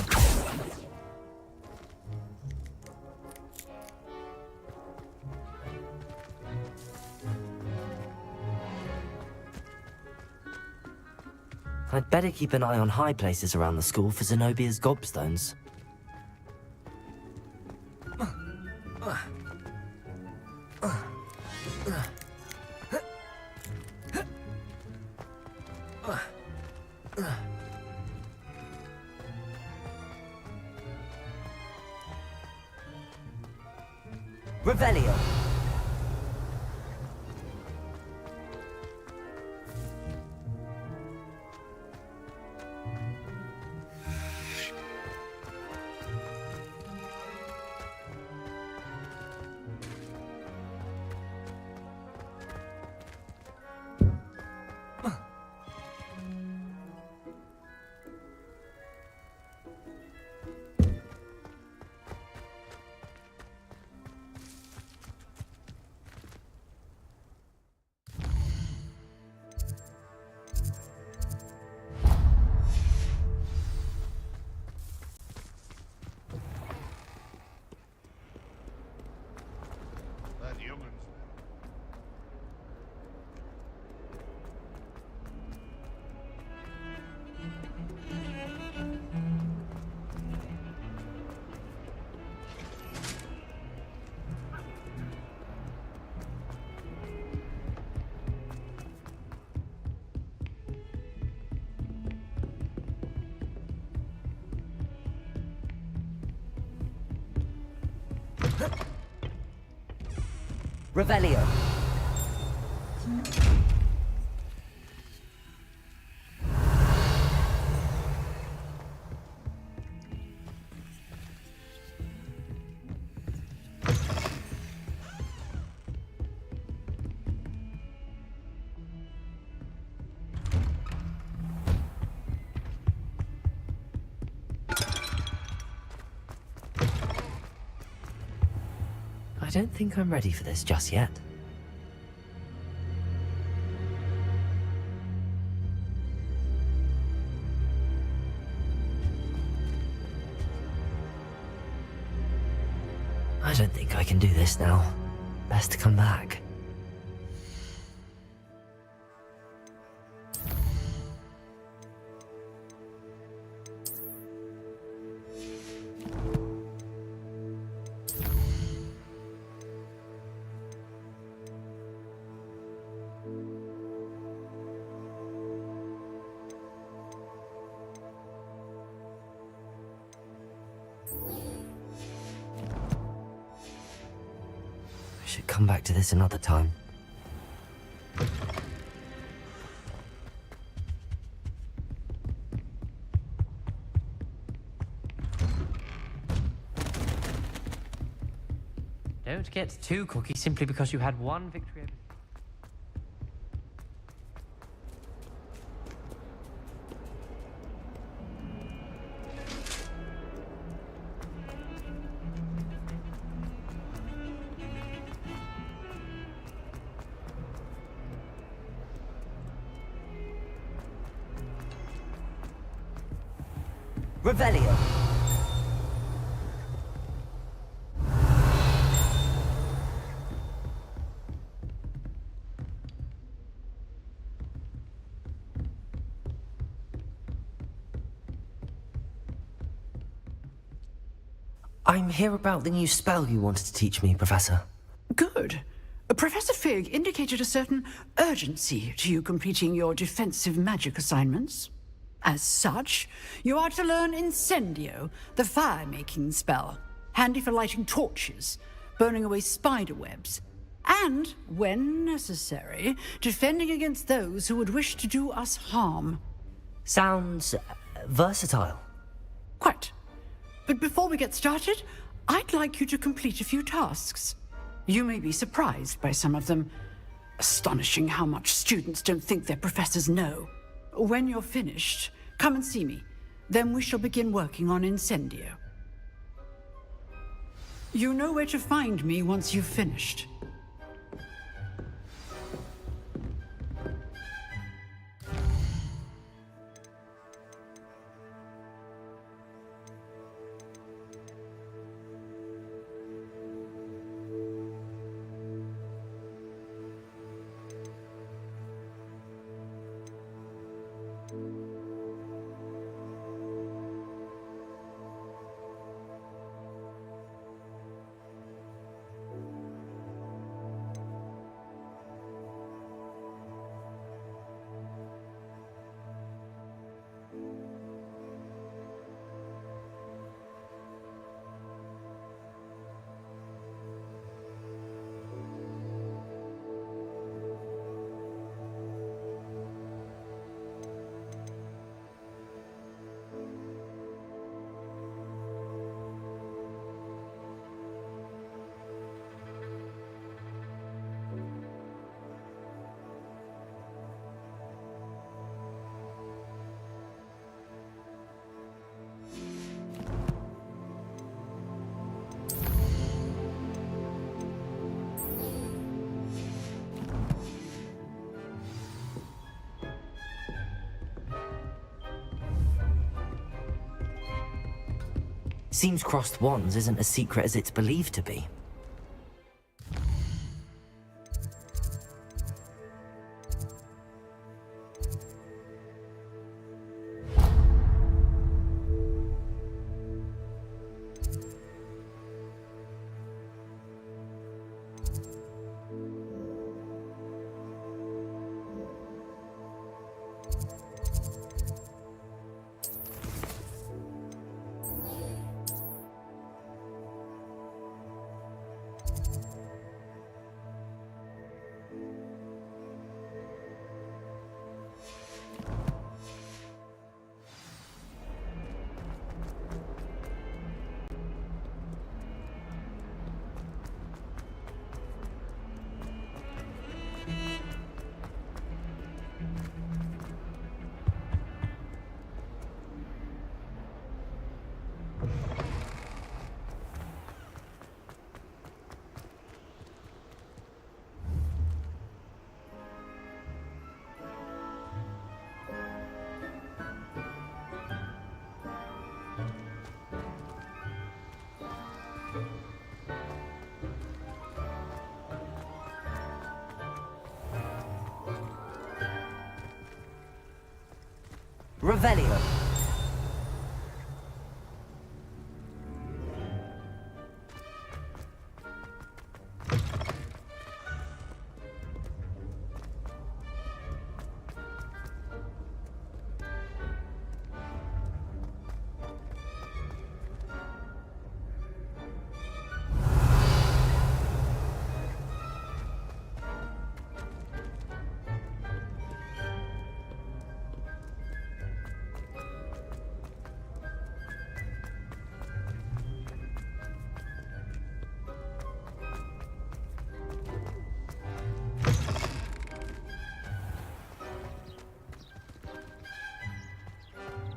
I'd better keep an eye on high places around the school for Zenobia's gobstones. Revelio. Revelio. I don't think I'm ready for this just yet. I don't think I can do this now. Best to come back. Should come back to this another time. Don't get too cocky simply because you had one victory over... Revelio. I'm here about the new spell you wanted to teach me, Professor. Good. Professor Fig indicated a certain urgency to you completing your defensive magic assignments. As such, you are to learn Incendio, the fire-making spell, handy for lighting torches, burning away spider webs, and, when necessary, defending against those who would wish to do us harm. Sounds versatile. Quite. But before we get started, I'd like you to complete a few tasks. You may be surprised by some of them. Astonishing how much students don't think their professors know. When you're finished, come and see me. Then we shall begin working on Incendio. You know where to find me once you've finished. Seems crossed wands isn't as secret as it's believed to be. Revelio.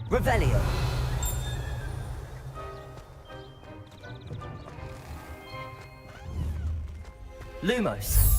Revelio. Lumos.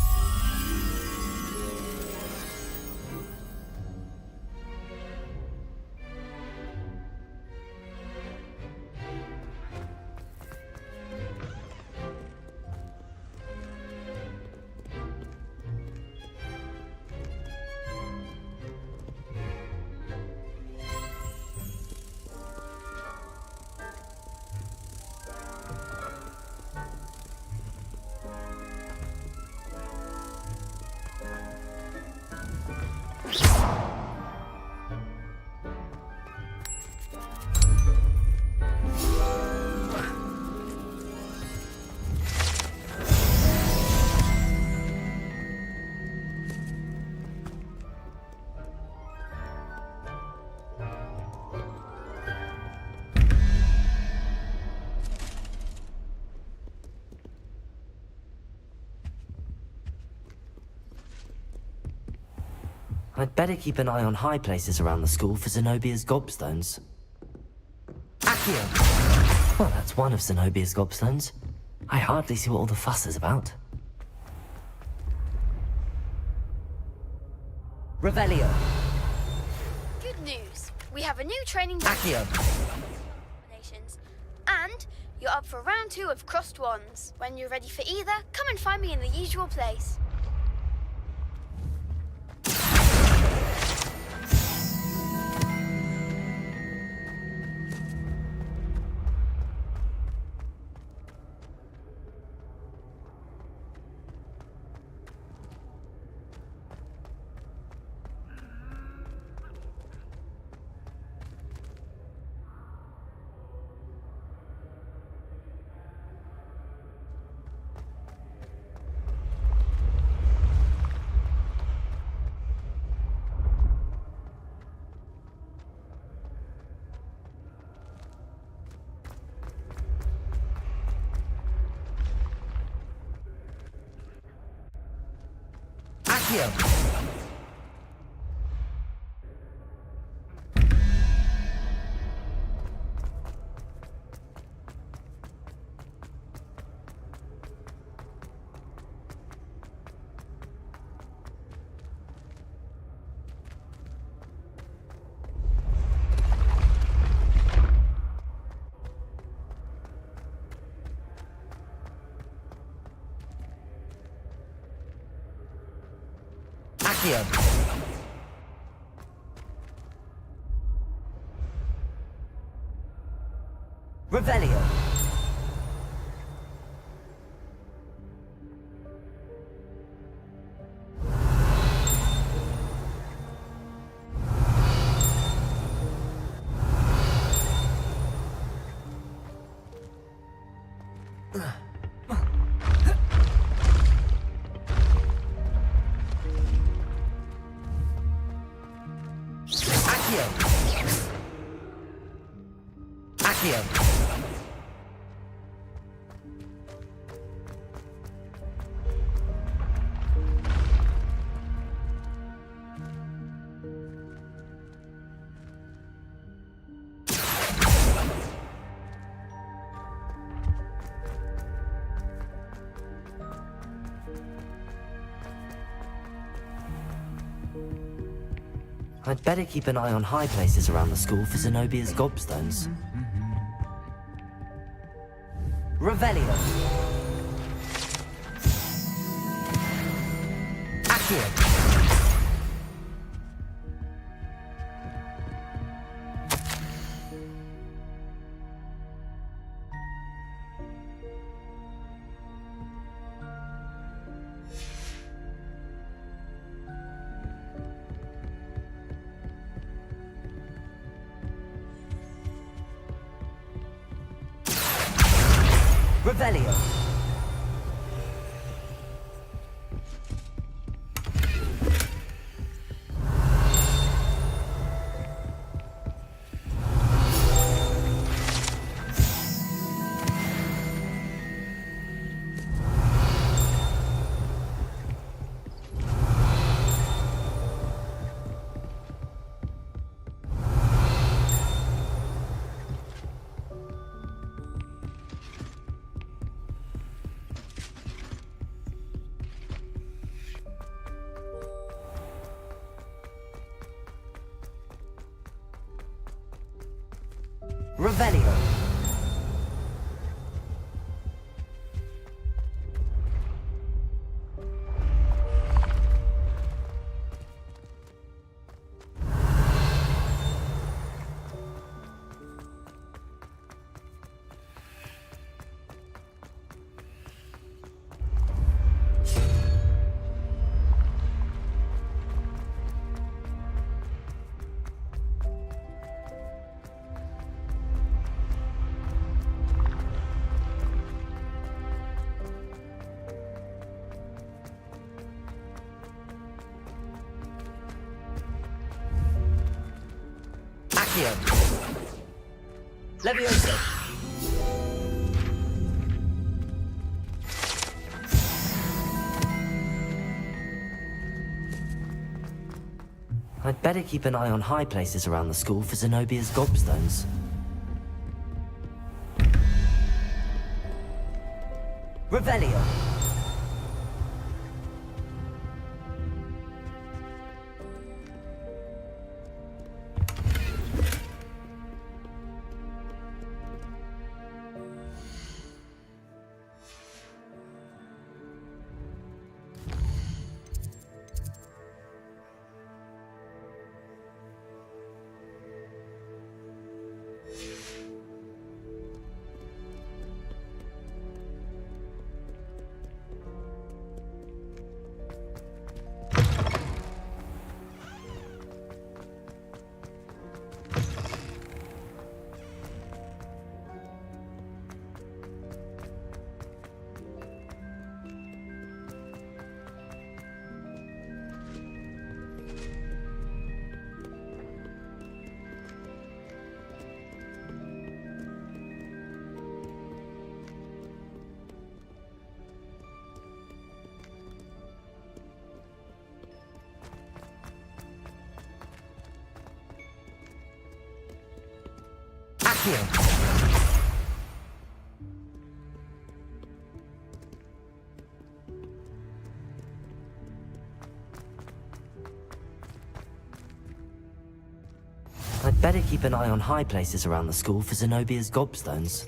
I'd better keep an eye on high places around the school for Zenobia's gobstones. Accio! Well, that's one of Zenobia's gobstones. I hardly see what all the fuss is about. Revelio. Good news. We have a new training Accio. Nations. And you're up for round 2 of Crossed Wands. When you're ready for either, come and find me in the usual place. Accio! Accio! Revelio. Accio! I'd better keep an eye on high places around the school for Zenobia's gobstones. Revelio. Accio. Revelio. Revelio. Accio. Levioso. I'd better keep an eye on high places around the school for Zenobia's gobstones. Revelio. Accio. I'd better keep an eye on high places around the school for Zenobia's gobstones.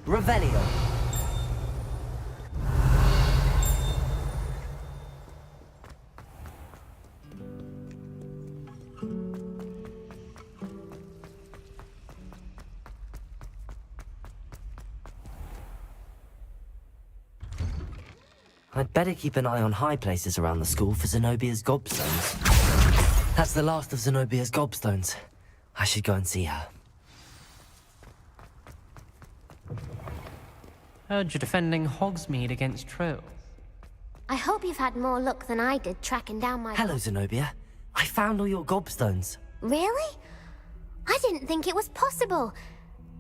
Revelio. I'd better keep an eye on high places around the school for Zenobia's gobstones. That's the last of Zenobia's gobstones. I should go and see her. Heard you're defending Hogsmeade against trolls. I hope you've had more luck than I did tracking down my... Hello, Zenobia. I found all your gobstones. Really? I didn't think it was possible.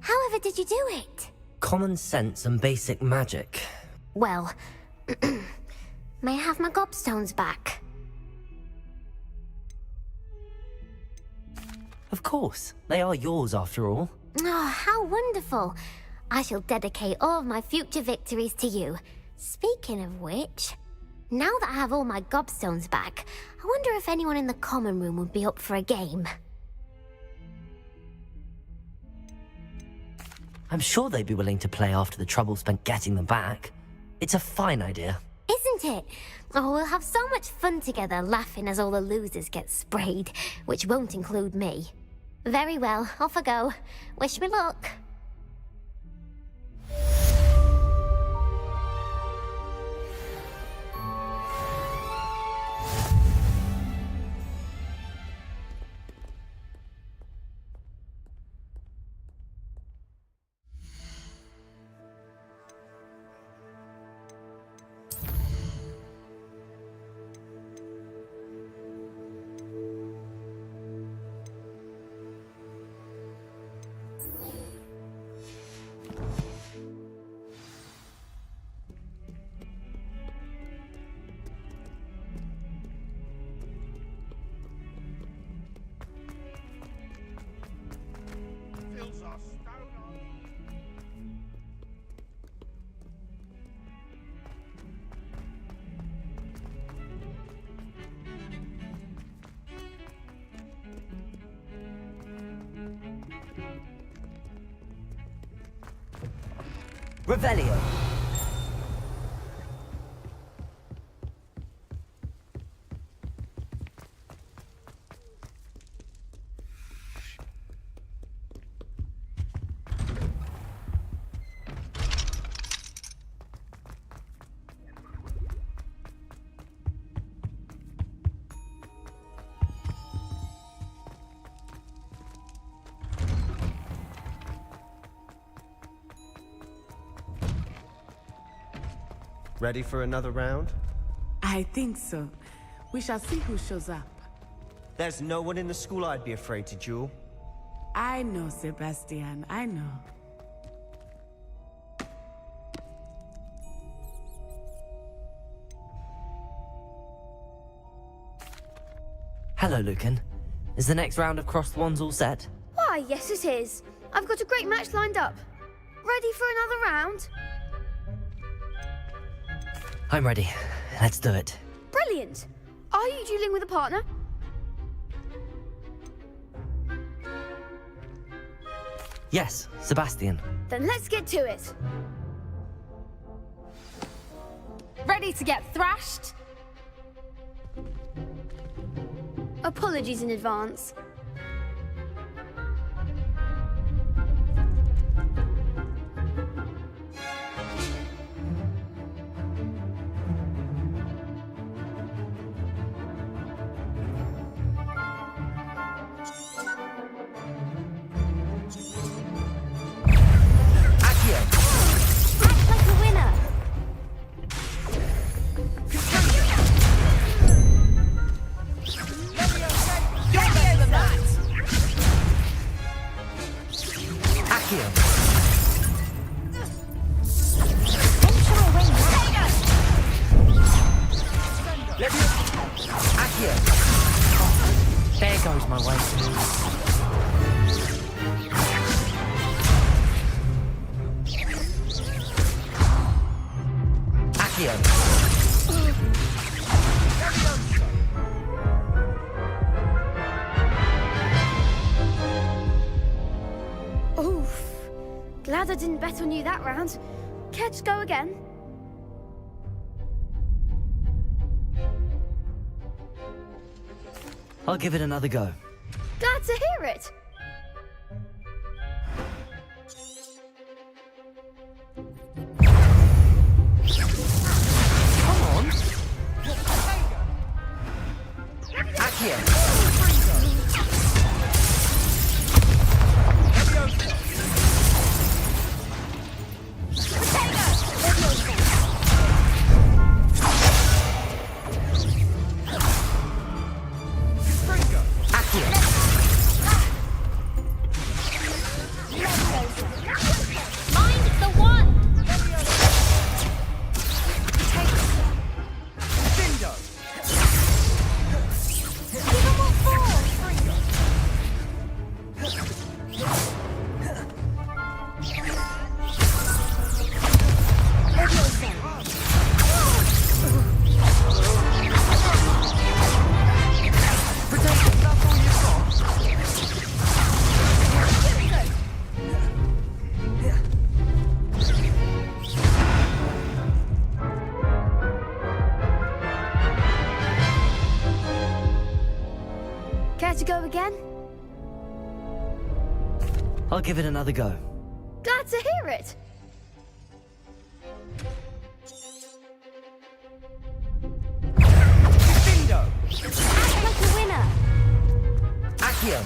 However did you do it? Common sense and basic magic. Well, may I have my gobstones back? Of course. They are yours, after all. Oh, how wonderful. I shall dedicate all of my future victories to you. Speaking of which, now that I have all my gobstones back, I wonder if anyone in the common room would be up for a game. I'm sure they'd be willing to play after the trouble spent getting them back. It's a fine idea. Isn't it? Oh, we'll have so much fun together laughing as all the losers get sprayed, which won't include me. Very well, off I go. Wish me luck. Revelio. Ready for another round? I think so. We shall see who shows up. There's no one in the school I'd be afraid to duel. I know, Sebastian, I know. Hello, Lucan. Is the next round of Crossed Wands all set? Why, yes it is. I've got a great match lined up. Ready for another round? I'm ready. Let's do it. Brilliant. Are you dueling with a partner? Yes, Sebastian. Then let's get to it. Ready to get thrashed? Apologies in advance. There goes my way. Oof. Glad I didn't bet on you that round. Care to go again? I'll give it another go. Glad to hear it. Come on. Accio. Care to go again? I'll give it another go. Glad to hear it. Act like a winner. Accio.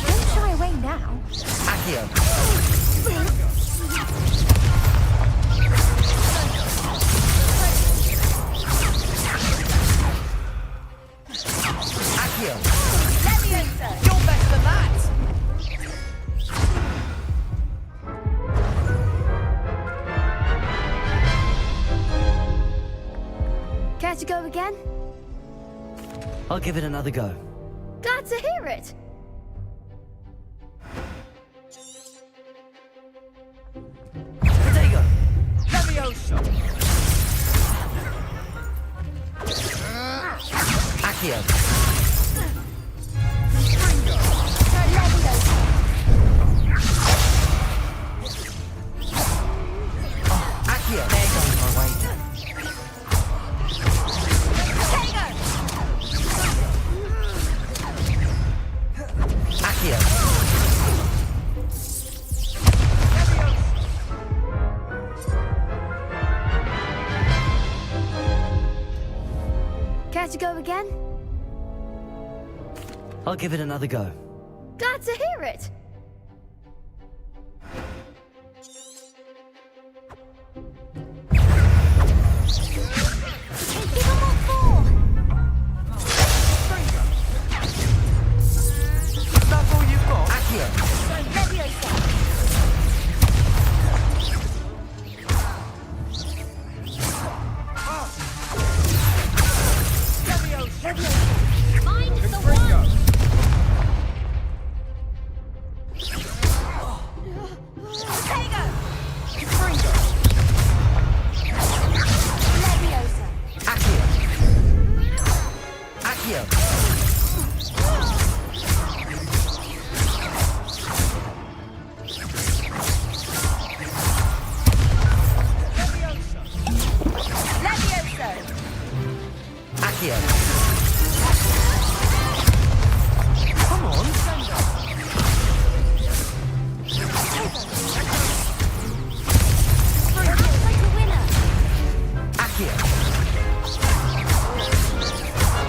Don't shy away now. Accio. Let me enter. You're better than that. Care to go again? I'll give it another go. Glad to hear it. Protego. Leviosa. Accio. Accio! There goes my wager. Accio! Care to go again? I'll give it another go. Glad to hear it. Give 'em all four. That's all you've got? Accio! Leviosa. Mind the one. Potato. Leviosa. Accio! Accio! Leviosa. Accio! Come on! Like a winner. Accio!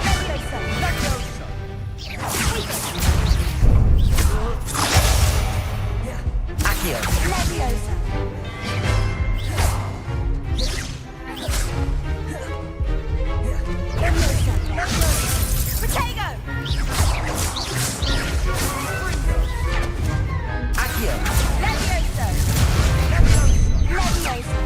Leviosa. Accio! Leviosa. Leviosa. Potato. Accio! Leviosa. Leviosa.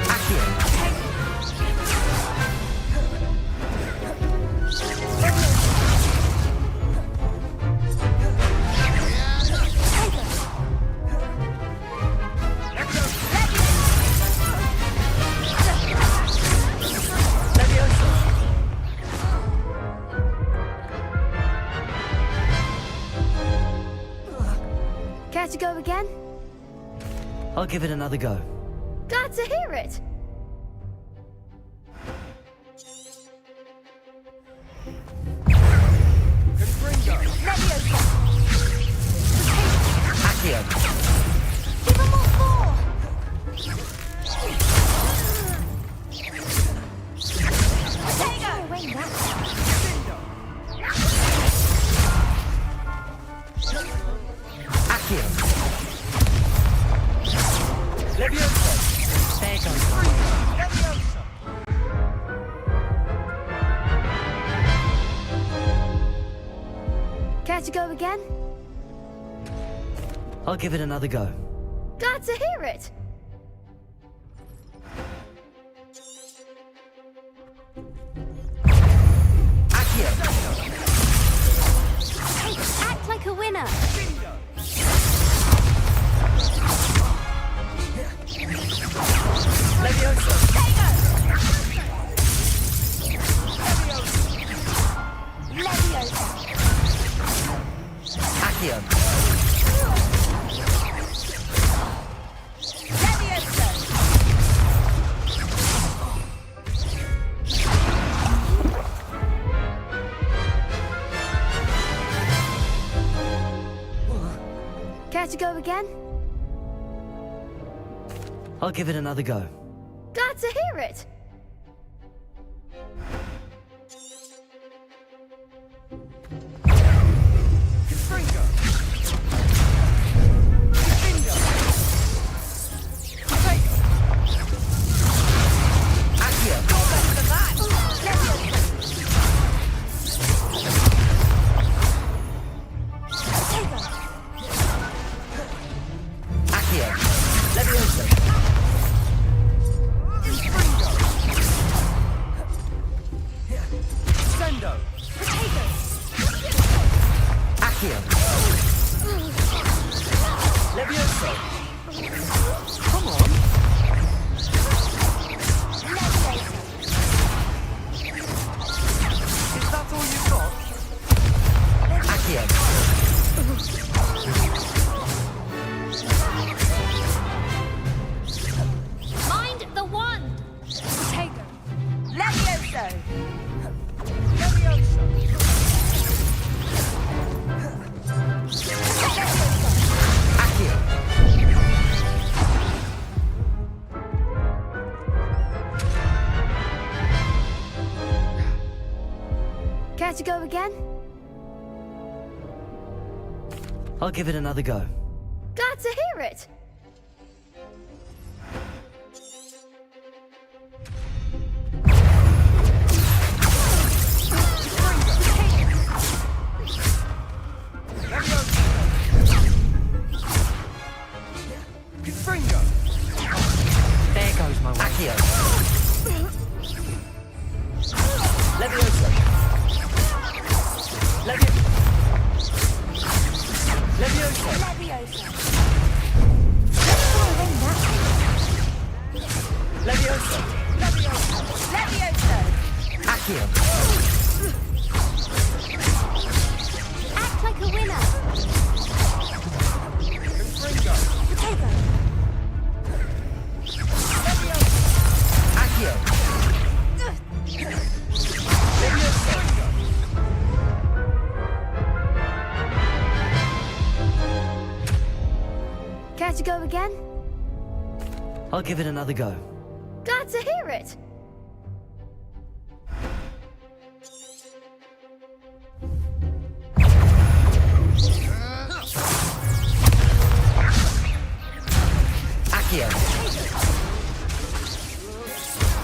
Accio! Care to go again? I'll give it another go. Glad to hear it. Leviosa. Accio! Give 'em all four. Potato. Accio! Leviosa. There goes my wager. Care to go again? I'll give it another go. Glad to hear it. Accio! Act like a winner. Leviosa! Leviosa. Accio! Leviosa. Care to go again? I'll give it another go. Glad to hear it. Accio! Leviosa! Care to go again? I'll give it another go. Glad to hear it. There goes my way. Accio. Levioso. Levioso. Levioso. Accio. Act like a winner. Accio. Care to go again? I'll give it another go. Glad to hear it. Accio.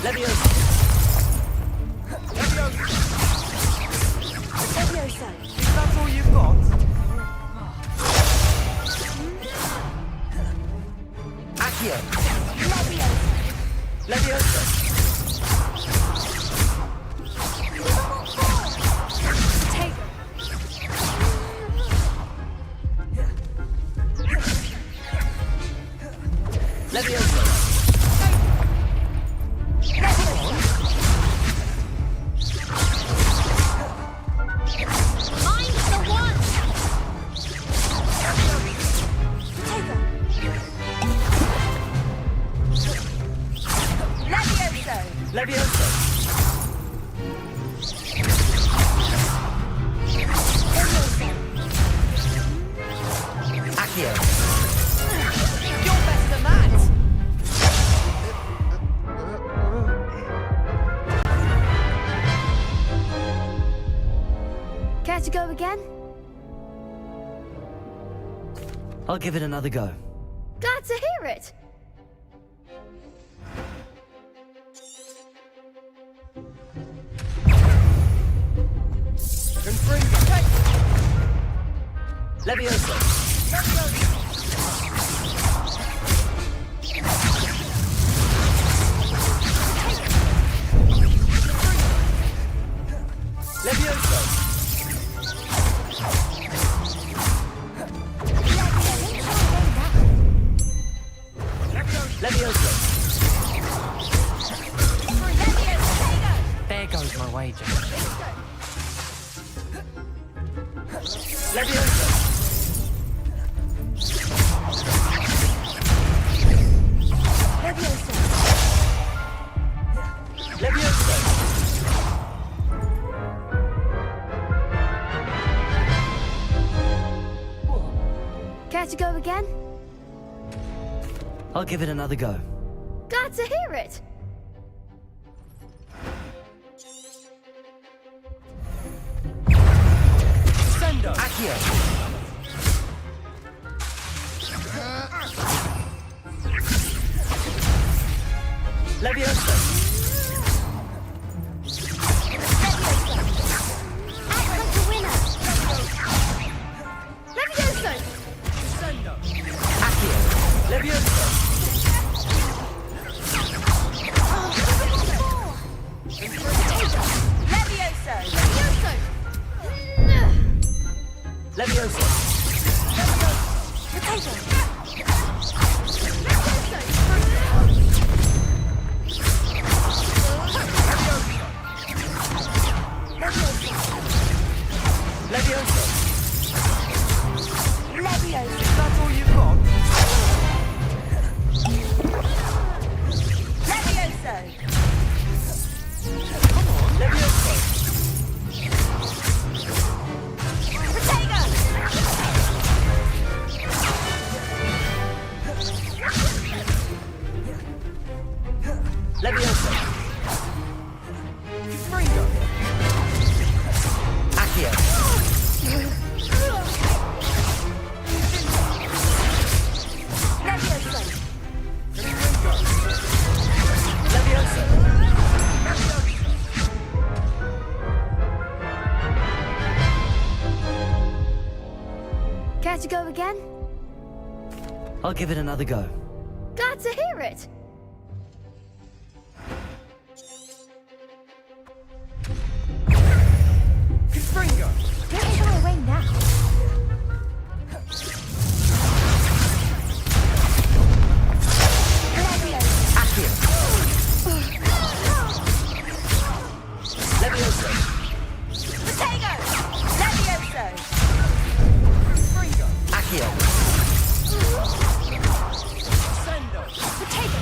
Levioso. Levioso. Is that all you've got? Accio. Levioso. Levioso. Levioso. Mine's the one. Levioso. Levioso. Accio. You're better than that. Care to go again? I'll give it another go. Glad to hear it. Levioso. Levioso. Levioso. There goes my wager. Levioso. Levioso. Care to go again? I'll give it another go. Glad to hear it. Accio. Levioso. Act like a winner. Levioso. Accio. Levioso. Levioso. Levioso. Potato. Levioso. Levioso. Is that all you've got? Levioso. Levioso. Potato. Levioso. Fringo. I'll give it another go. Glad to hear it. Confringo! Get in my way now. Levioso! Potato! Levioso! Accio! Potato!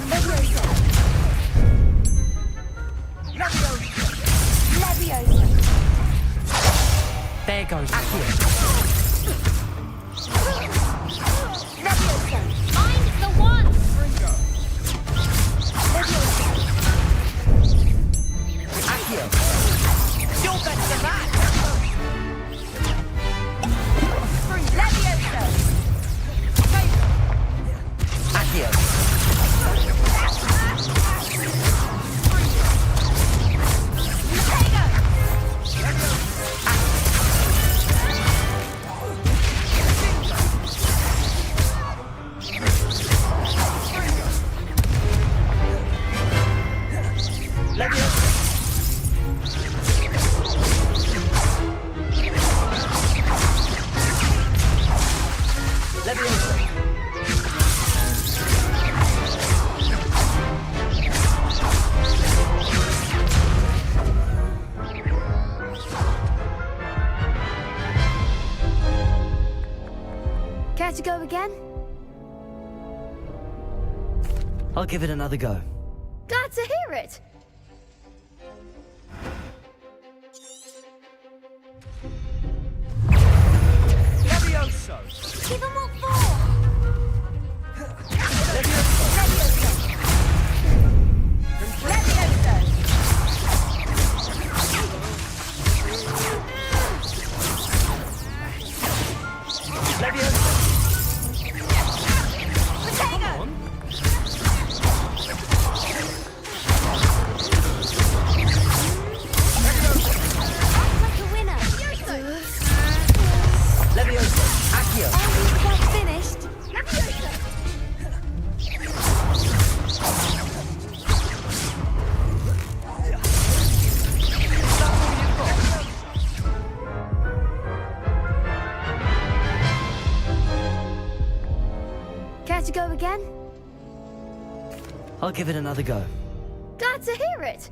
Levioso! There goes Accio! Levioso! Find the one! Accio! You're better than that! Levioso! Accio! Care to go again? I'll give it another go. Glad to hear it. Levioso! Give him what for? Like a winner. Levioso! Accio! Are we quite finished? Care to go again? I'll give it another go. Glad to hear it.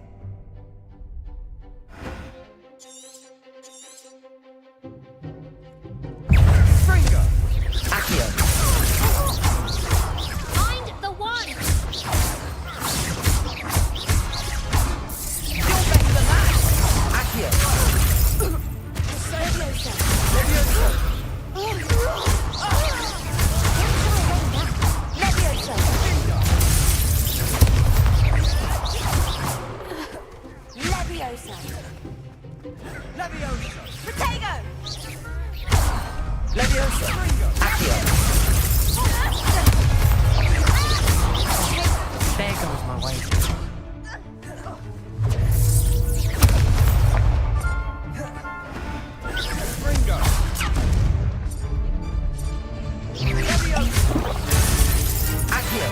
Accio! Find the one. Accio! Levioso! Levioso! Potato! Levioso! Accio! There goes my way. Confringo! Levioso! Accio!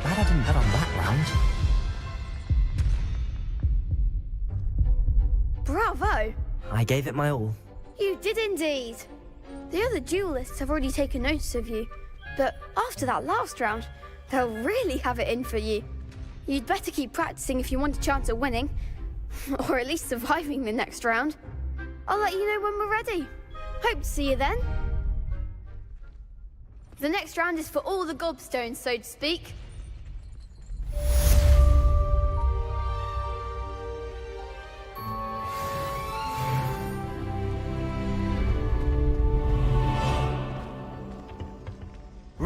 Glad I didn't bet on that round. Bravo! I gave it my all. You did indeed. The other duelists have already taken notice of you, but after that last round, they'll really have it in for you. You'd better keep practicing if you want a chance at winning, or at least surviving the next round. I'll let you know when we're ready. Hope to see you then. The next round is for all the gobstones, so to speak.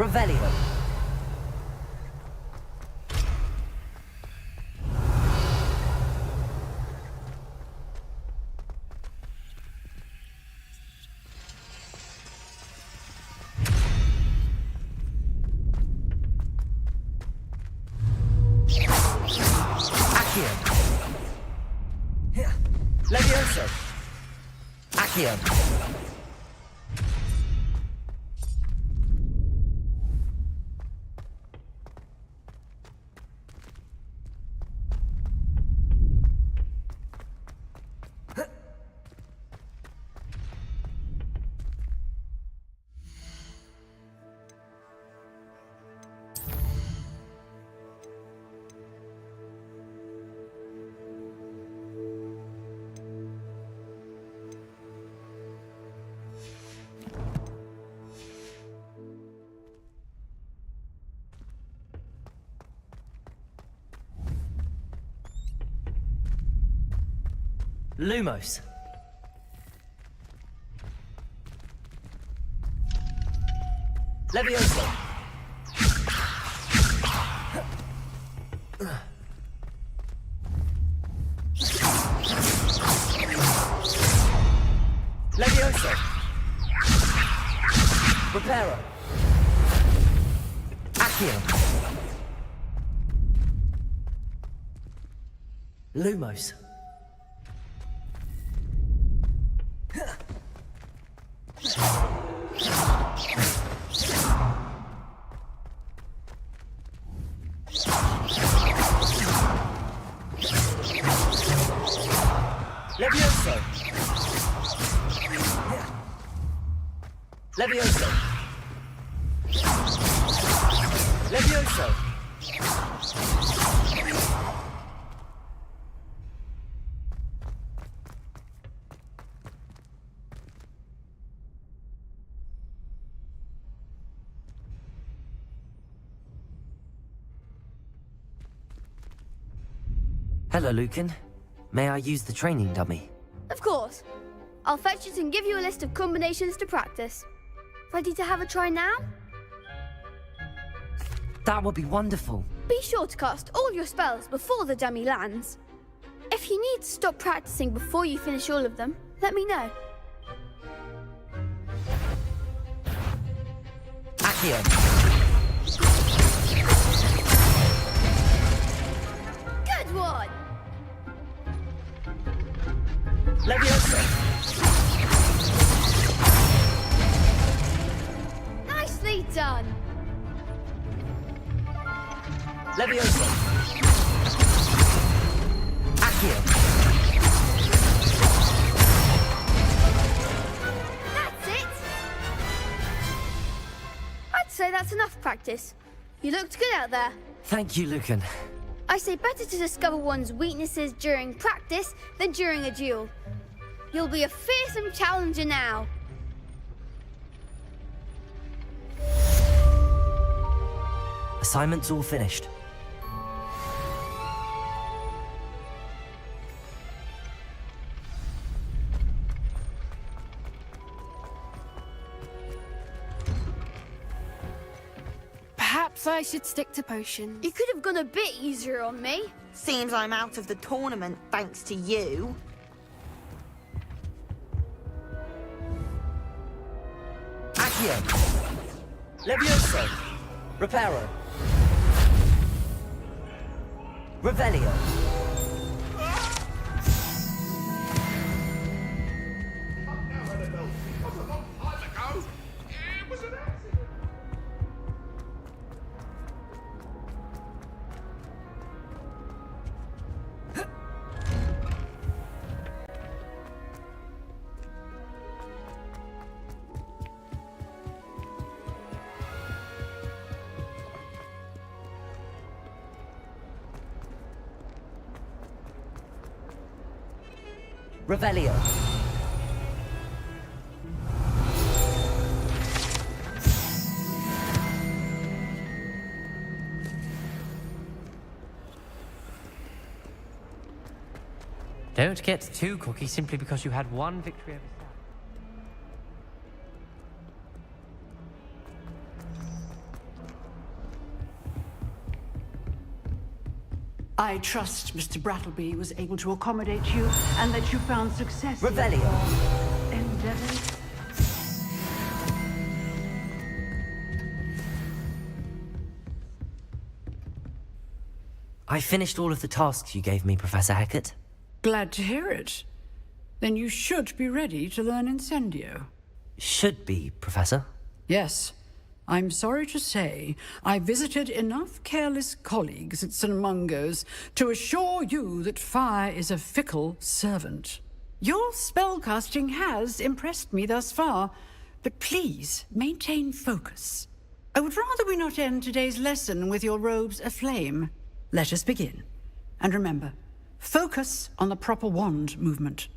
Revelio. Accio. Levioso. Accio. Lumos. Levioso. Levioso. Reparo. Accio. Lumos. Levioso. Levioso. Levioso. Hello, Lucan. May I use the training dummy? Of course. I'll fetch it and give you a list of combinations to practice. Ready to have a try now? That would be wonderful. Be sure to cast all your spells before the dummy lands. If you need to stop practicing before you finish all of them, let me know. Accio. Good one! Levioso. Nicely done! Levioso. Accio. That's it! I'd say that's enough practice. You looked good out there. Thank you, Lucan. I say better to discover one's weaknesses during practice than during a duel. You'll be a fearsome challenger now. Assignment's all finished. Perhaps I should stick to potions. You could have gone a bit easier on me. Seems I'm out of the tournament thanks to you. Accio. Levioso. Reparo. Revelio. Revelio. Don't get too cocky simply because you had one victory over Sam. I trust Mr. Brattleby was able to accommodate you and that you found success in Revelio. your endeavors. I finished all of the tasks you gave me, Professor Hecat. Glad to hear it. Then you should be ready to learn Incendio. Should be, Professor. Yes. I'm sorry to say, I visited enough careless colleagues at St. Mungo's to assure you that fire is a fickle servant. Your spellcasting has impressed me thus far, but please maintain focus. I would rather we not end today's lesson with your robes aflame. Let us begin. And remember, focus on the proper wand movement.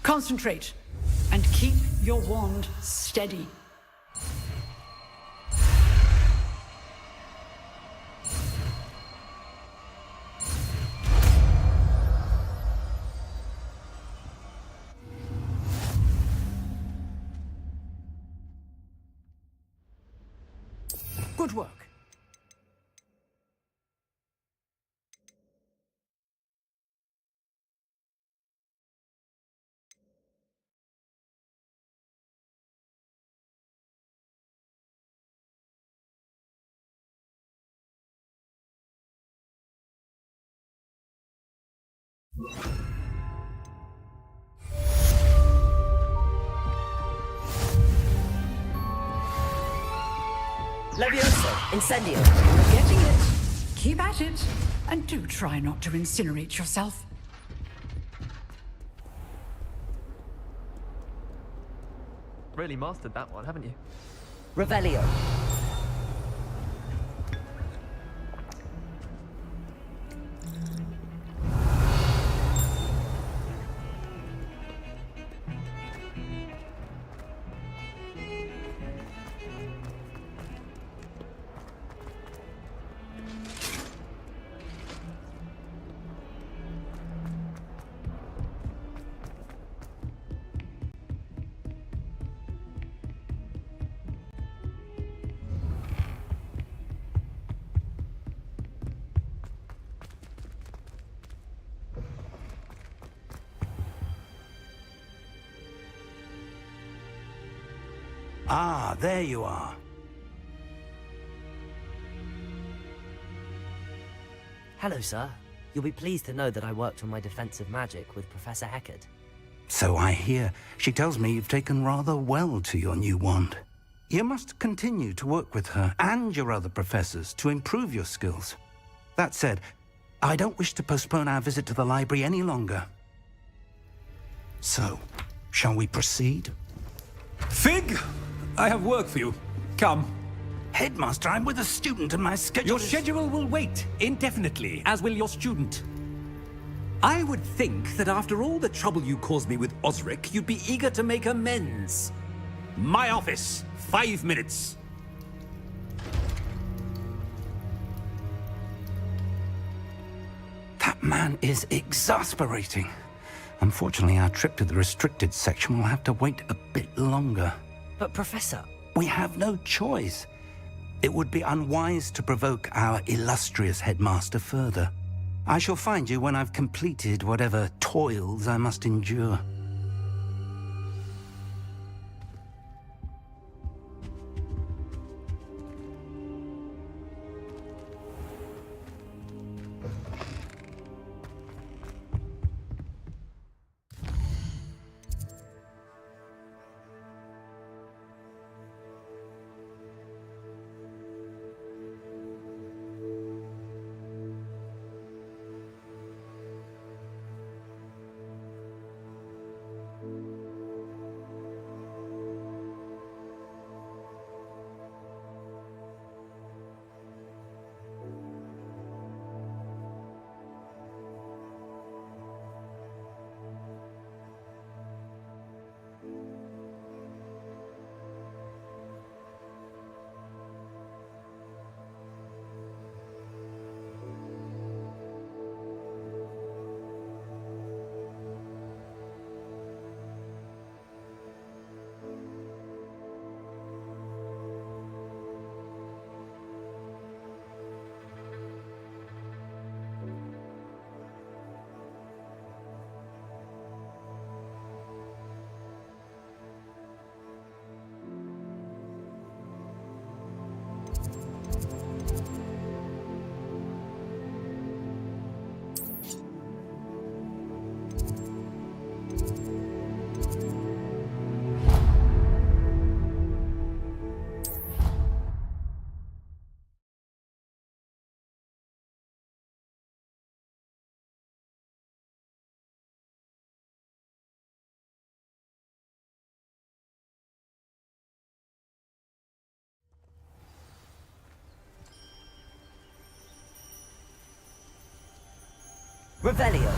Concentrate, and keep your wand steady. Good work. Levioso, Incendio. You're getting it. Keep at it. And do try not to incinerate yourself. Really mastered that one, haven't you? Revelio. Ah, there you are. Hello, sir. You'll be pleased to know that I worked on my defensive magic with Professor Hecat. So I hear. She tells me you've taken rather well to your new wand. You must continue to work with her and your other professors to improve your skills. That said, I don't wish to postpone our visit to the library any longer. So, shall we proceed? Fig! I have work for you. Come. Headmaster, I'm with a student and my schedule Your schedule will wait indefinitely, as will your student. I would think that after all the trouble you caused me with Osric, you'd be eager to make amends. My office, 5 minutes. That man is exasperating. Unfortunately, our trip to the restricted section will have to wait a bit longer. But, Professor... We have no choice. It would be unwise to provoke our illustrious headmaster further. I shall find you when I've completed whatever toils I must endure. Revelio.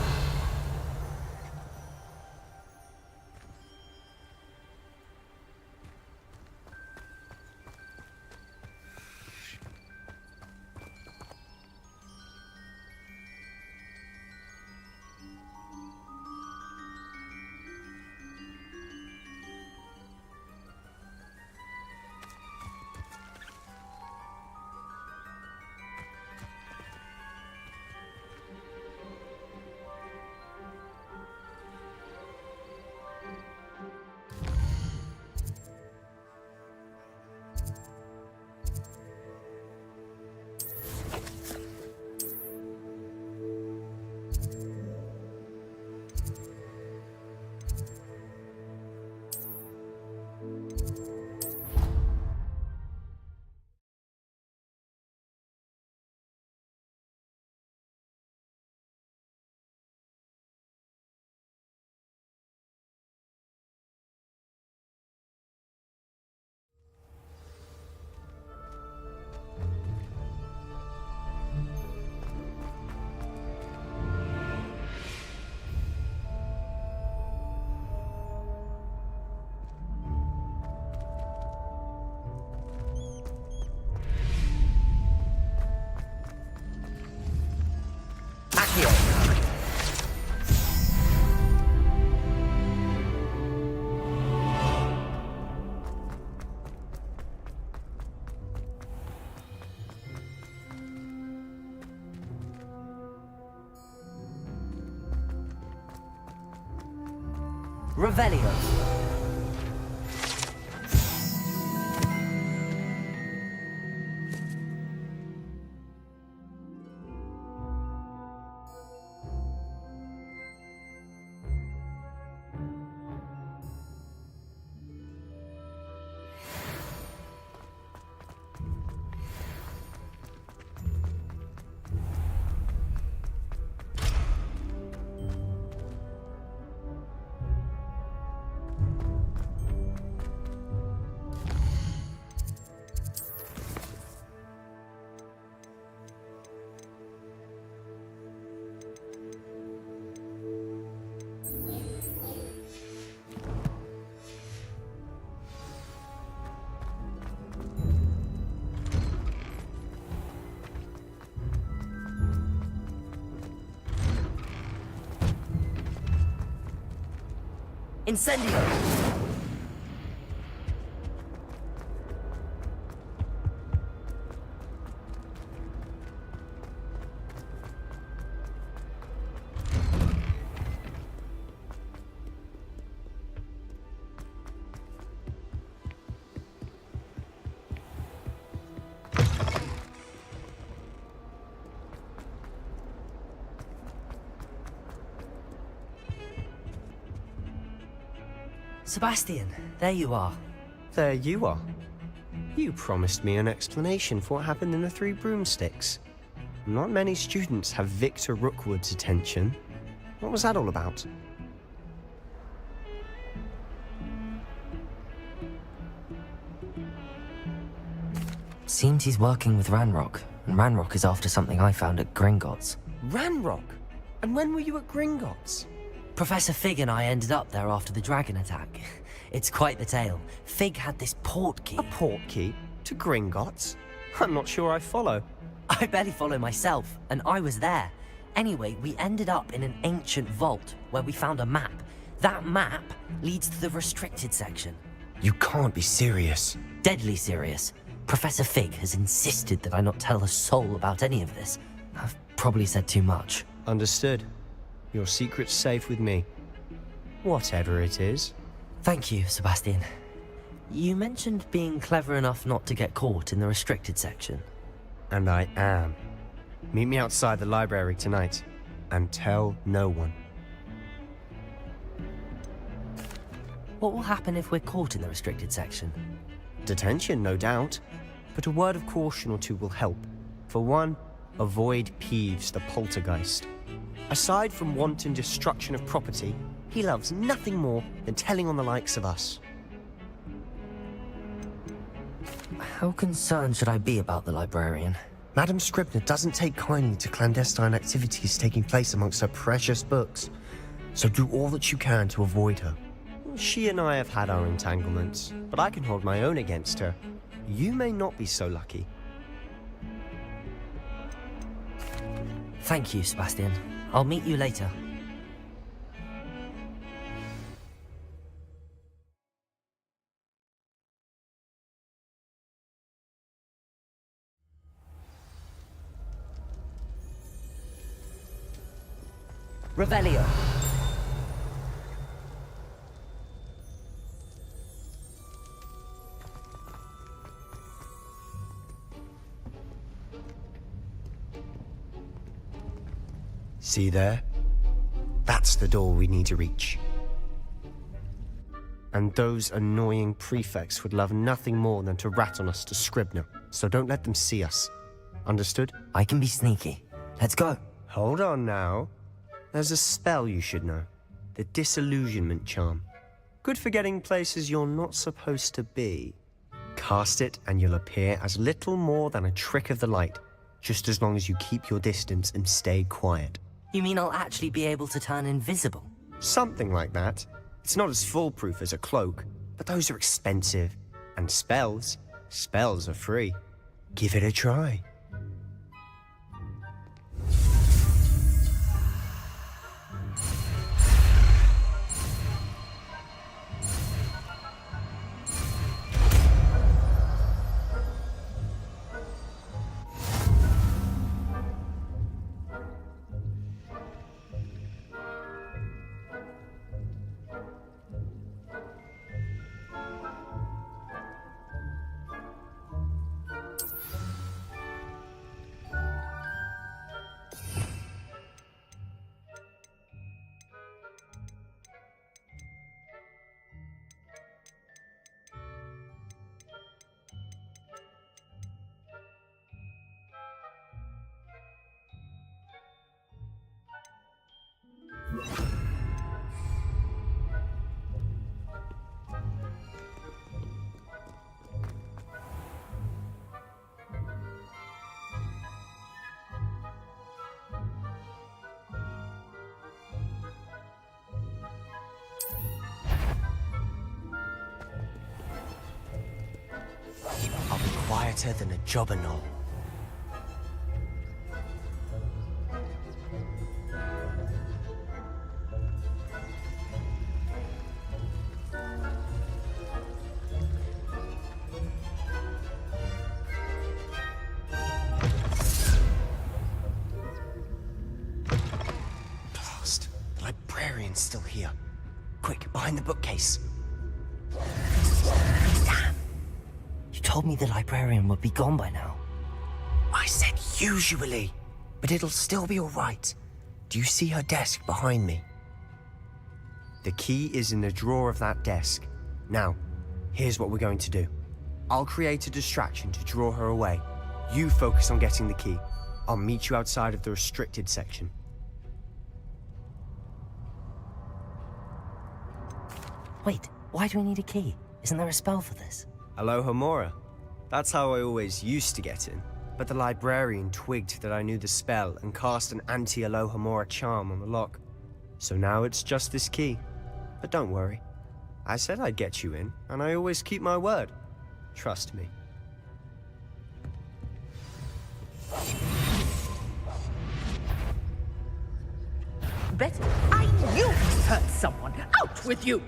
Revelio. Incendio! Sebastian, there you are. There you are. You promised me an explanation for what happened in the Three Broomsticks. Not many students have Victor Rookwood's attention. What was that all about? Seems he's working with Ranrock, and Ranrock is after something I found at Gringotts. Ranrock? And when were you at Gringotts? Professor Fig and I ended up there after the dragon attack. It's quite the tale. Fig had this port key. A port key? To Gringotts? I'm not sure I follow. I barely follow myself, and I was there. Anyway, we ended up in an ancient vault where we found a map. That map leads to the restricted section. You can't be serious. Deadly serious. Professor Fig has insisted that I not tell a soul about any of this. I've probably said too much. Understood. Your secret's safe with me. Whatever it is. Thank you, Sebastian. You mentioned being clever enough not to get caught in the restricted section. And I am. Meet me outside the library tonight, and tell no one. What will happen if we're caught in the restricted section? Detention, no doubt. But a word of caution or two will help. For one, avoid Peeves the poltergeist. Aside from wanton destruction of property, he loves nothing more than telling on the likes of us. How concerned should I be about the librarian? Madam Scribner doesn't take kindly to clandestine activities taking place amongst her precious books, so do all that you can to avoid her. She and I have had our entanglements, but I can hold my own against her. You may not be so lucky. Thank you, Sebastian. I'll meet you later. Revelio. See there? That's the door we need to reach. And those annoying prefects would love nothing more than to rat on us to Scribner, so don't let them see us. Understood? I can be sneaky. Let's go. Hold on now. There's a spell you should know. The Disillusionment Charm. Good for getting places you're not supposed to be. Cast it and you'll appear as little more than a trick of the light, just as long as you keep your distance and stay quiet. You mean I'll actually be able to turn invisible? Something like that. It's not as foolproof as a cloak, but those are expensive. And spells are free. Give it a try. I'll be quieter than a jobberknoll. Blast! The librarian's still here. Quick, behind the bookcase. Damn! You told me the librarian would be gone by now. I said usually, but it'll still be all right. Do you see her desk behind me? The key is in the drawer of that desk. Now, here's what we're going to do. I'll create a distraction to draw her away. You focus on getting the key. I'll meet you outside of the restricted section. Wait, why do we need a key? Isn't there a spell for this? Alohomora. That's how I always used to get in. But the librarian twigged that I knew the spell and cast an anti-Alohomora charm on the lock. So now it's just this key. But don't worry. I said I'd get you in, and I always keep my word. Trust me. Better. I knew you hurt someone. Out with you!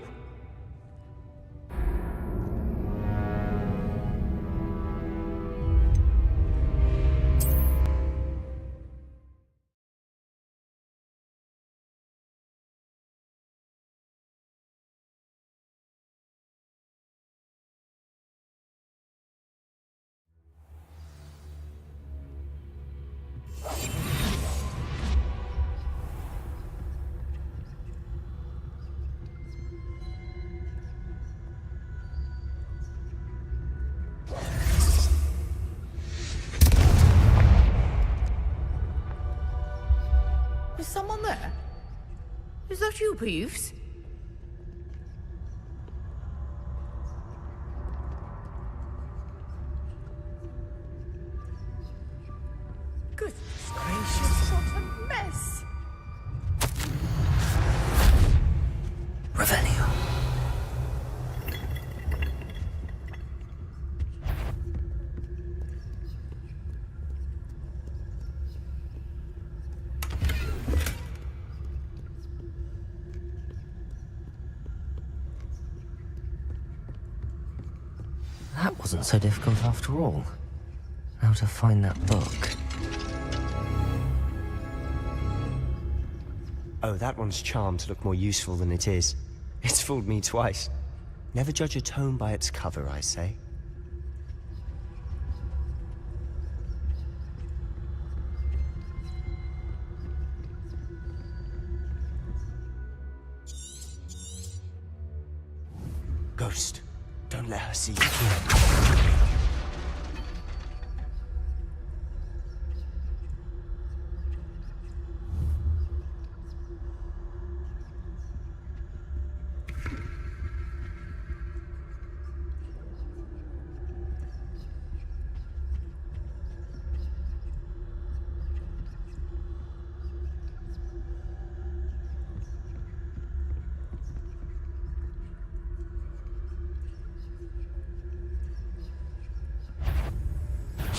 Is someone there? Is that you, Peeves? That wasn't so difficult after all. Now to find that book. Oh, that one's charmed to look more useful than it is. It's fooled me twice. Never judge a tome by its cover, I say. Ghost, don't let her see you.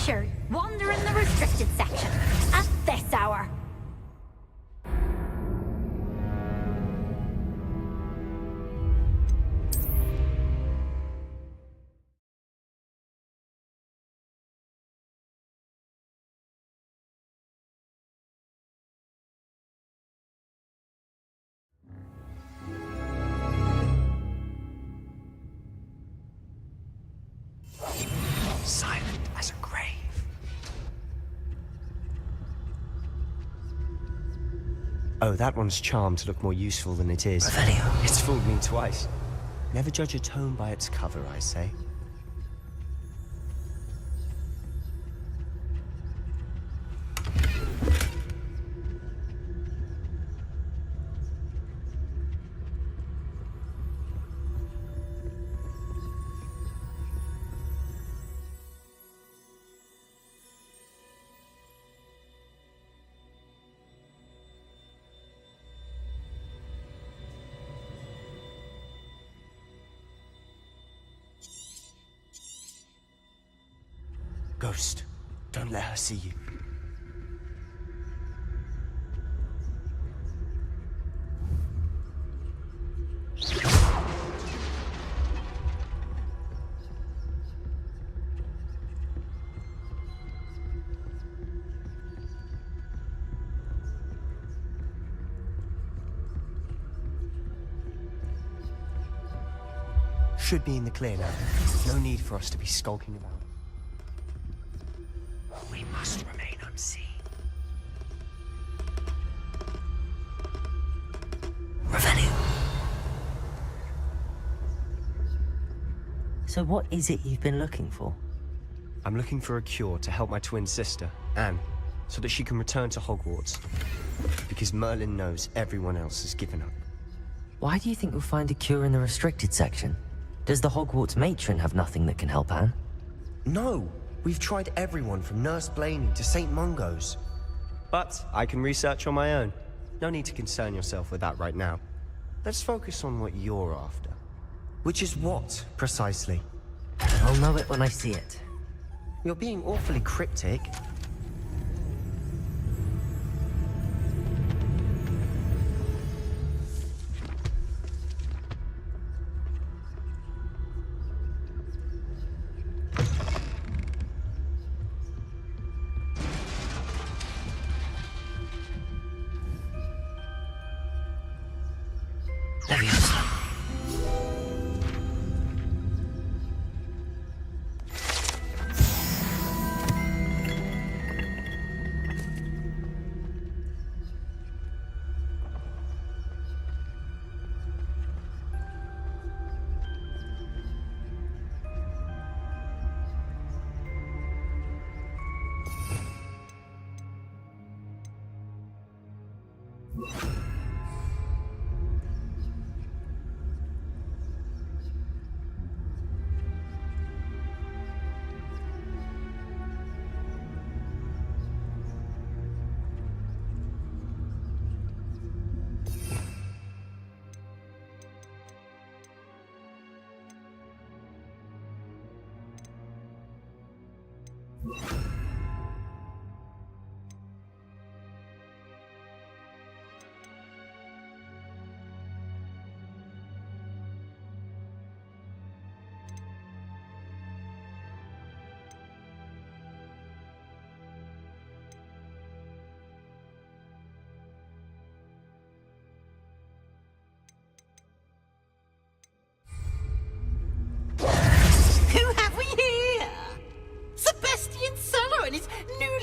Sure, wander in the restricted section at this hour. Silent as a grave. Oh, that one's charmed to look more useful than it is. Revelio. It's fooled me twice. Never judge a tome by its cover, I say. Ghost, don't let her see you. Should be in the clear now. No need for us to be skulking about. We must remain unseen. Revelio. So what is it you've been looking for? I'm looking for a cure to help my twin sister, Anne, so that she can return to Hogwarts. Because Merlin knows everyone else has given up. Why do you think you'll find a cure in the restricted section? Does the Hogwarts matron have nothing that can help Anne? No! We've tried everyone from Nurse Blaney to St. Mungo's. But I can research on my own. No need to concern yourself with that right now. Let's focus on what you're after. Which is what, precisely? I'll know it when I see it. You're being awfully cryptic.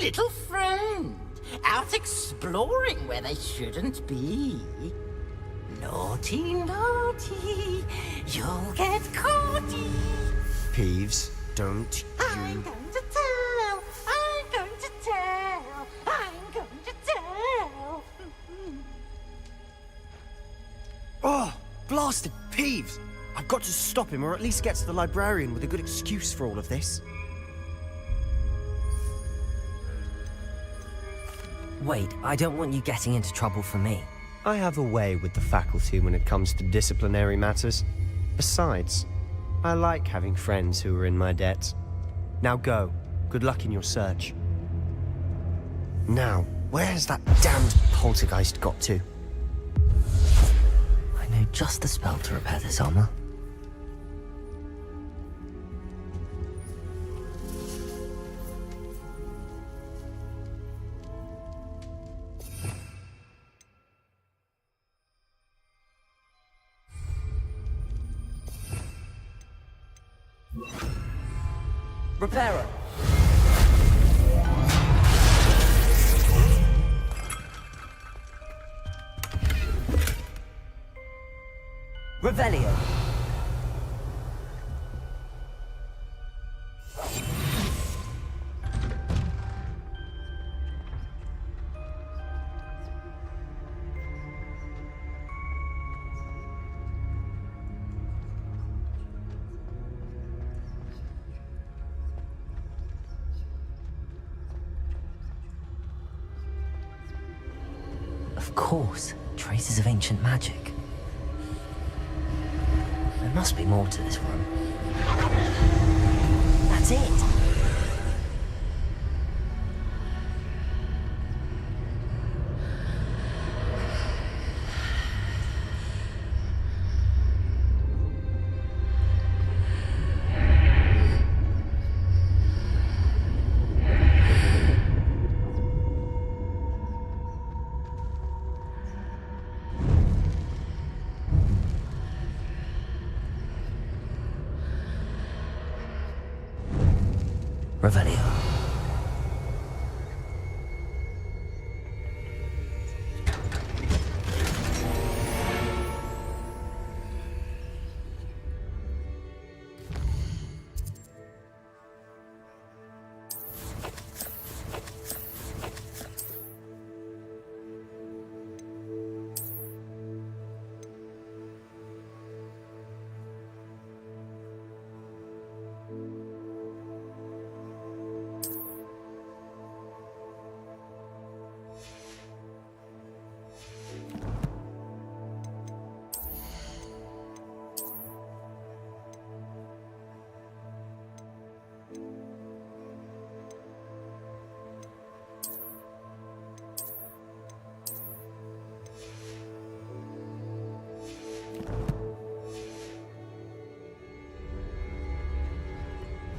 little friend, out exploring where they shouldn't be. Naughty, naughty, you'll get caughty. Peeves, don't I'm you... going to tell, I'm going to tell, I'm going to tell. Oh, blasted Peeves! I've got to stop him, or at least get to the librarian with a good excuse for all of this. Wait, I don't want you getting into trouble for me. I have a way with the faculty when it comes to disciplinary matters. Besides, I like having friends who are in my debt. Now go. Good luck in your search. Now, where's that damned poltergeist got to? I know just the spell to repair this armor. Repairer. Revelio. Of course, traces of ancient magic. There must be more to this room. That's it! Revelio.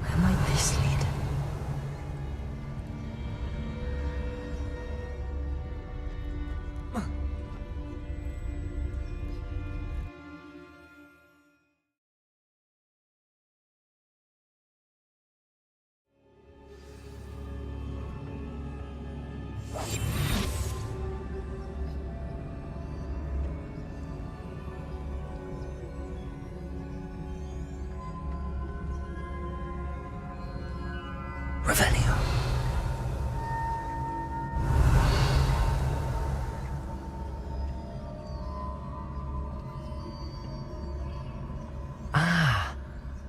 Where might this lead? Revelio. Ah,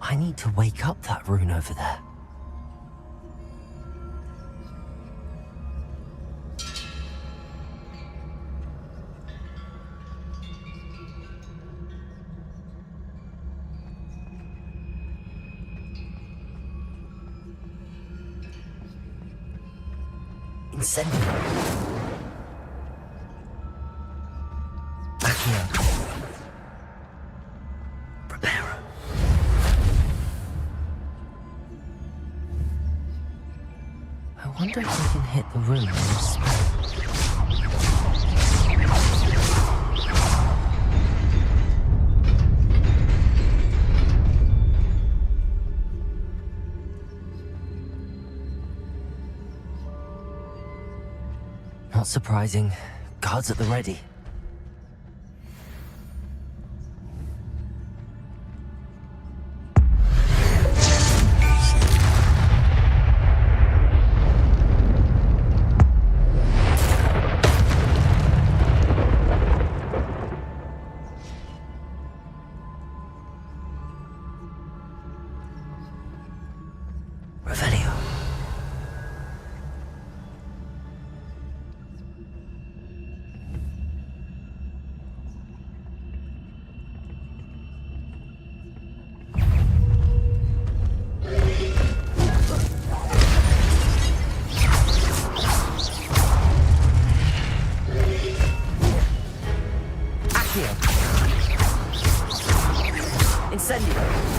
I need to wake up that rune over there. Incendio. Accio. Preparo. I wonder if we can hit the room with a spell. Not surprising. Guards at the ready. Revelio. Incendio.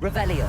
Revelio.